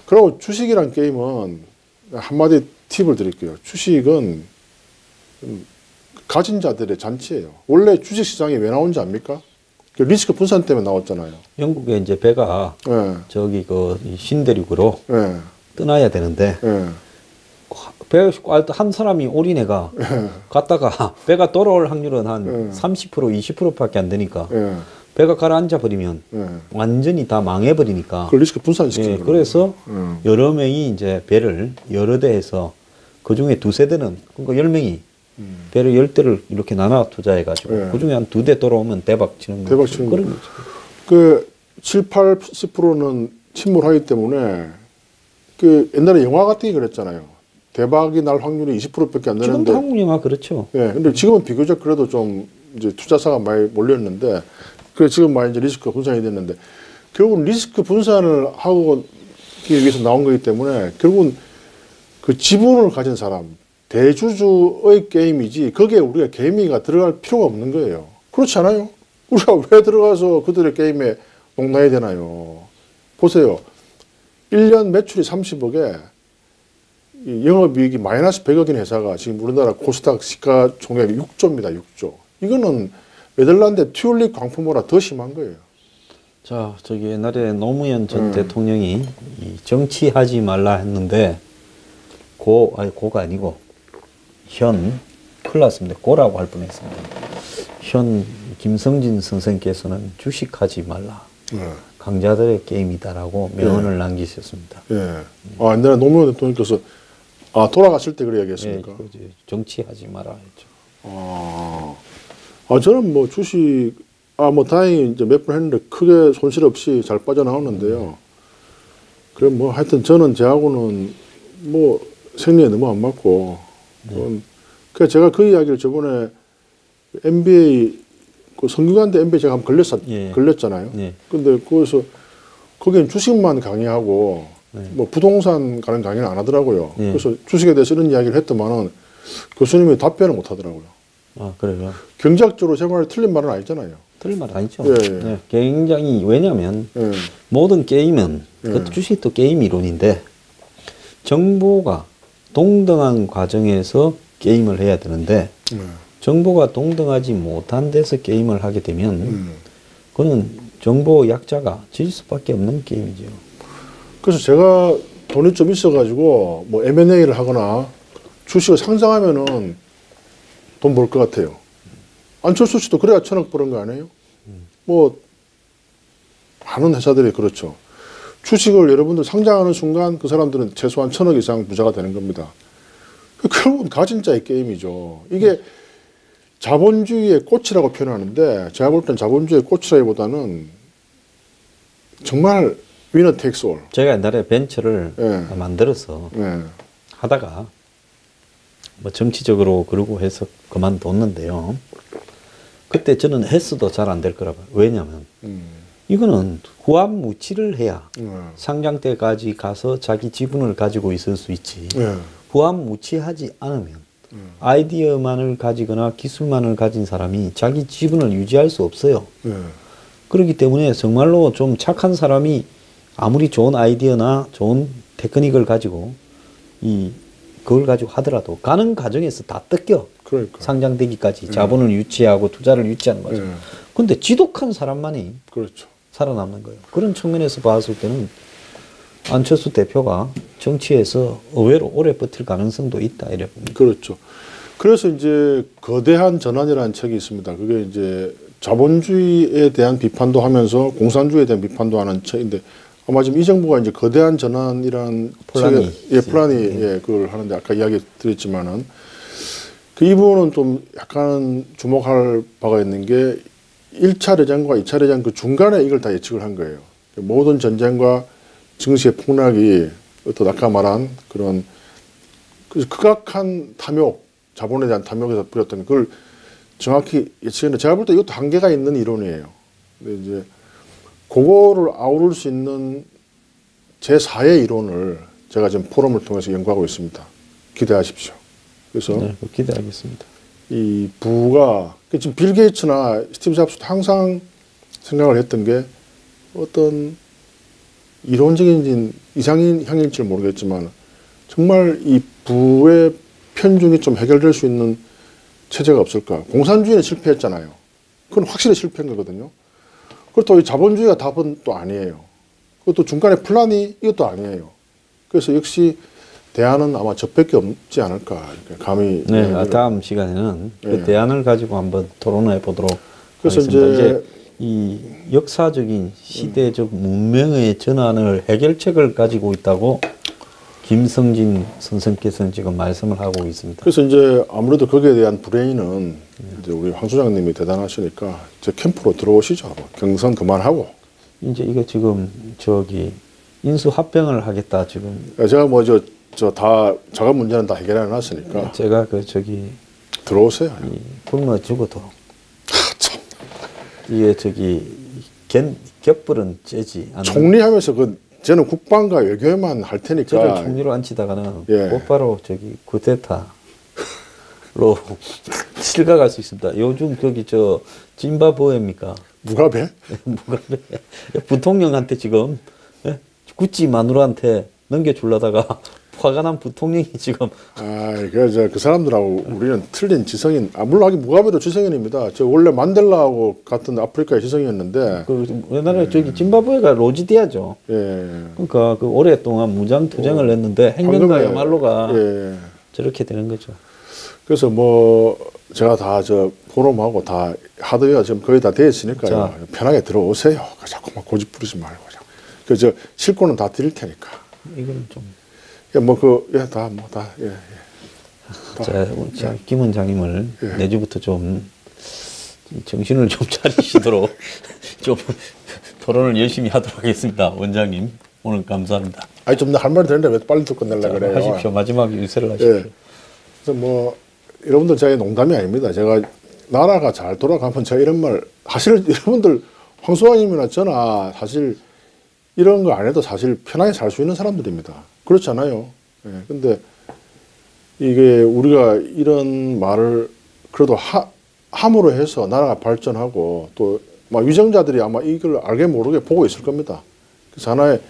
Speaker 2: 그리고 주식이란 게임은 한마디 팁을 드릴게요. 주식은 가진 자들의 잔치예요. 원래 주식 시장이 왜 나온지 압니까? 리스크 분산 때문에 나왔잖아요.
Speaker 1: 영국에 이제 배가
Speaker 2: 예.
Speaker 1: 저기 그 신대륙으로
Speaker 2: 예.
Speaker 1: 떠나야 되는데
Speaker 2: 예.
Speaker 1: 배한 사람이 올인해가 갔다가 배가 돌아올 확률은 한 30% 20%밖에 안 되니까
Speaker 2: 예.
Speaker 1: 배가 가라앉아 버리면
Speaker 2: 예.
Speaker 1: 완전히 다 망해 버리니까.
Speaker 2: 그 리스크 분산시키는 거예요.
Speaker 1: 그래서 여러 명이 이제 배를 여러 대해서 그 중에 두세 대는 그러니까 10명이 배를 10대를 이렇게 나눠 투자해 가지고
Speaker 2: 예.
Speaker 1: 그 중에 한 2대 돌아오면 대박 치는
Speaker 2: 대박 치는
Speaker 1: 그런
Speaker 2: 거죠.
Speaker 1: 거죠.
Speaker 2: 그 7, 80%는 침몰하기 때문에 그 옛날에 영화 같은 게 그랬잖아요. 대박이 날 확률이 20%밖에 안
Speaker 1: 지금
Speaker 2: 되는데.
Speaker 1: 한국 영화 그렇죠.
Speaker 2: 예. 근데 지금은 비교적 그래도 좀 이제 투자사가 많이 몰렸는데 그래 지금 많이 이제 리스크 분산이 됐는데 결국은 리스크 분산을 하고 위해서 나온 거기 때문에 결국은 그 지분을 가진 사람 대주주의 게임이지 거기에 우리가 개미가 들어갈 필요가 없는 거예요. 그렇지 않아요? 우리가 왜 들어가서 그들의 게임에 농락해야 되나요? 보세요. 1년 매출이 30억에 이 영업이익이 마이너스 100억인 회사가 지금 우리나라 코스닥 시가 총액이 6조입니다. 6조. 이거는 네덜란드 튤립 광풍보다 더 심한 거예요.
Speaker 1: 자, 저기 옛날에 노무현 전 대통령이 이 정치하지 말라 했는데 고가 아니고 큰일 났습니다. 고라고 할 뻔했습니다. 현 김성진 선생께서는 주식하지 말라. 강자들의 게임이다라고 명언을 남기셨습니다.
Speaker 2: 예. 아, 옛날에 노무현 대통령께서 돌아갔을 때 그래 이야기했습니까?
Speaker 1: 예, 정치하지 마라 했죠.
Speaker 2: 저는 뭐 주식, 뭐 다행히 이제 몇 번 했는데 크게 손실 없이 잘 빠져나오는데요. 그럼 뭐 하여튼 저는 제하고는 뭐 생리에 너무 안 맞고, 그 제가 그 이야기를 저번에 MBA, 그 성균관대 MBA 제가 한번 걸렸잖아요.
Speaker 1: 예.
Speaker 2: 근데 거기서 거기는 주식만 강의하고 뭐 부동산 가는 강의는 안 하더라고요.
Speaker 1: 예.
Speaker 2: 그래서 주식에 대해서 이런 이야기를 했더만은 교수님이 답변을 못 하더라고요.
Speaker 1: 아, 그래요?
Speaker 2: 경제학적으로 제 말이 틀린 말은 아니잖아요.
Speaker 1: 틀린 말 아니죠.
Speaker 2: 예.
Speaker 1: 네, 굉장히, 왜냐면
Speaker 2: 예.
Speaker 1: 모든 게임은, 그것도 주식도 게임 이론인데, 정보가 동등한 과정에서 게임을 해야 되는데, 정보가 동등하지 못한 데서 게임을 하게 되면, 그거는 정보 약자가 질 수밖에 없는 게임이죠.
Speaker 2: 그래서 제가 돈이 좀 있어가지고 뭐 M&A를 하거나 주식을 상장하면은 돈 벌 것 같아요. 안철수 씨도 그래야 1,000억 버는 거 아니에요? 뭐 많은 회사들이 그렇죠. 주식을 여러분들 상장하는 순간 그 사람들은 최소한 1,000억 이상 부자가 되는 겁니다. 결국은 가진 자의 게임이죠. 이게 자본주의의 꽃이라고 표현하는데 제가 볼 땐 자본주의의 꽃이라기보다는 정말 위너 테이크스 올.
Speaker 1: 제가 옛날에 벤처를
Speaker 2: 예.
Speaker 1: 만들어서
Speaker 2: 예.
Speaker 1: 하다가 뭐 정치적으로 그러고 해서 그만뒀는데요. 그때 저는 했어도 잘 안 될 거라 봐요. 왜냐하면 이거는 후암무치를 해야 상장 때까지 가서 자기 지분을 가지고 있을 수 있지. 후암무치하지 않으면 아이디어만을 가지거나 기술만을 가진 사람이 자기 지분을 유지할 수 없어요. 그렇기 때문에 정말로 좀 착한 사람이 아무리 좋은 아이디어나 좋은 테크닉을 가지고 그걸 가지고 하더라도 가는 과정에서 다 뜯겨.
Speaker 2: 그러니까.
Speaker 1: 상장되기까지 자본을 유치하고 투자를 유치하는 거죠. 근데 지독한 사람만이
Speaker 2: 그렇죠.
Speaker 1: 살아남는 거예요. 그런 측면에서 봤을 때는 안철수 대표가 정치에서 의외로 오래 버틸 가능성도 있다 이래 봅니다.
Speaker 2: 그렇죠. 그래서 이제 거대한 전환이라는 책이 있습니다. 그게 이제 자본주의에 대한 비판도 하면서 공산주의에 대한 비판도 하는 책인데 아마 지금 이 정부가 이제 거대한 전환이라는
Speaker 1: 플란이
Speaker 2: 플란이 그걸 하는데 아까 이야기 드렸지만은 그 이 부분은 좀 약간 주목할 바가 있는 게 1차 대전과 2차 대전 그 중간에 이걸 다 예측을 한 거예요. 모든 전쟁과 증시의 폭락이 어떤 아까 말한 그런 극악한 탐욕, 자본에 대한 탐욕에서 뿌렸던 그걸 정확히 예측했는데 제가 볼 때 이것도 한계가 있는 이론이에요. 근데 이제 그거를 아우를 수 있는 제4의 이론을 제가 지금 포럼을 통해서 연구하고 있습니다. 기대하십시오. 그래서
Speaker 1: 네, 기대하겠습니다.
Speaker 2: 이 부가 지금 빌 게이츠나 스티브 잡스도 항상 생각을 했던 게 어떤 이론적인 이상향일지 모르겠지만 정말 이 부의 편중이 좀 해결될 수 있는 체제가 없을까. 공산주의는 실패했잖아요. 그건 확실히 실패한 거거든요. 그렇다고 이 자본주의가 답은 또 아니에요. 그것도 중간에 플란이 이것도 아니에요. 그래서 역시 대안은 아마 저밖에 없지 않을까. 감히.
Speaker 1: 네, 다음 시간에는 그 대안을 가지고 한번 토론해 보도록
Speaker 2: 그래서
Speaker 1: 하겠습니다. 이제 이 역사적인 시대적 문명의 전환을 해결책을 가지고 있다고 김성진 선생께서는 지금 말씀을 하고 있습니다.
Speaker 2: 그래서 이제 아무래도 거기에 대한 브레인은 이제 우리 황 소장님이 대단하시니까 제 캠프로 들어오시죠. 경선 그만하고.
Speaker 1: 이제 이거 지금 인수 합병을 하겠다 지금.
Speaker 2: 제가 뭐 다 자가 문제는 다 해결해 놨으니까.
Speaker 1: 제가
Speaker 2: 들어오세요.
Speaker 1: 굶어 죽어도.
Speaker 2: 참.
Speaker 1: 이게 겹불은 째지 않는.
Speaker 2: 총리하면서 저는 국방과 외교에만 할 테니까.
Speaker 1: 저를 총리로 앉히다가는 곧바로 쿠데타로 실각할 수 있습니다. 요즘 짐바브웨입니까?
Speaker 2: 무가베?
Speaker 1: 무가베. 부통령한테 지금 구찌 마누라한테 넘겨주려다가 화가 난 부통령이 지금.
Speaker 2: 그 사람들하고 우리는 틀린 지성인. 물론 무가베도 지성인입니다. 저 원래 만델라하고 같은 아프리카의 지성이었는데.
Speaker 1: 옛날에 짐바브웨가 로지디아죠. 그러니까 오랫동안 무장 투쟁을 했는데 행정가야말로가 저렇게 되는 거죠.
Speaker 2: 그래서 제가 다 포럼하고 다 하드웨어 지금 거의 다 되어 있으니까요. 편하게 들어오세요. 자꾸만 고집 부리지 말고. 실권은 다 드릴 테니까.
Speaker 1: 이거는 좀. 자, 김 원장님을 내주부터 좀 정신을 좀 차리시도록 좀 토론을 열심히 하도록 하겠습니다. 원장님, 오늘 감사합니다.
Speaker 2: 좀 할 말이 되는데 왜 빨리 또 끝내려고 그래요?
Speaker 1: 하십시오. 마지막 유세를 하십시오.
Speaker 2: 그래서 여러분들 제가 농담이 아닙니다. 제가 나라가 잘 돌아가면 제가 이런 말, 사실 여러분들 황소아님이나 저나 사실 이런 거 안 해도 사실 편하게 살 수 있는 사람들입니다. 그렇잖아요. 근데 이게 우리가 이런 말을 그래도 함으로 해서 나라가 발전하고 또 위정자들이 아마 이걸 알게 모르게 보고 있을 겁니다. 그래서 하나의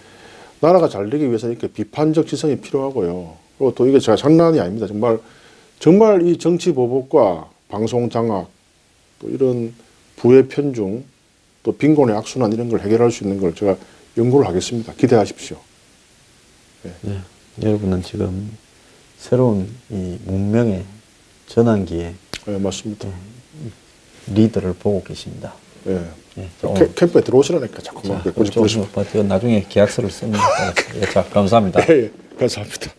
Speaker 2: 나라가 잘 되기 위해서는 이렇게 비판적 지성이 필요하고요. 그리고 또 이게 제가 장난이 아닙니다. 정말 이 정치 보복과 방송 장악 또 이런 부의 편중 또 빈곤의 악순환 이런 걸 해결할 수 있는 걸 제가 연구를 하겠습니다. 기대하십시오.
Speaker 1: 네, 여러분은 지금 새로운 이 문명의 전환기에
Speaker 2: 맞습니다.
Speaker 1: 리더를 보고 계십니다.
Speaker 2: 캠프에 들어오시라니까 자꾸만 고집 부리시면.
Speaker 1: 나중에 계약서를 씁니다. 자, 감사합니다.
Speaker 2: 감사합니다.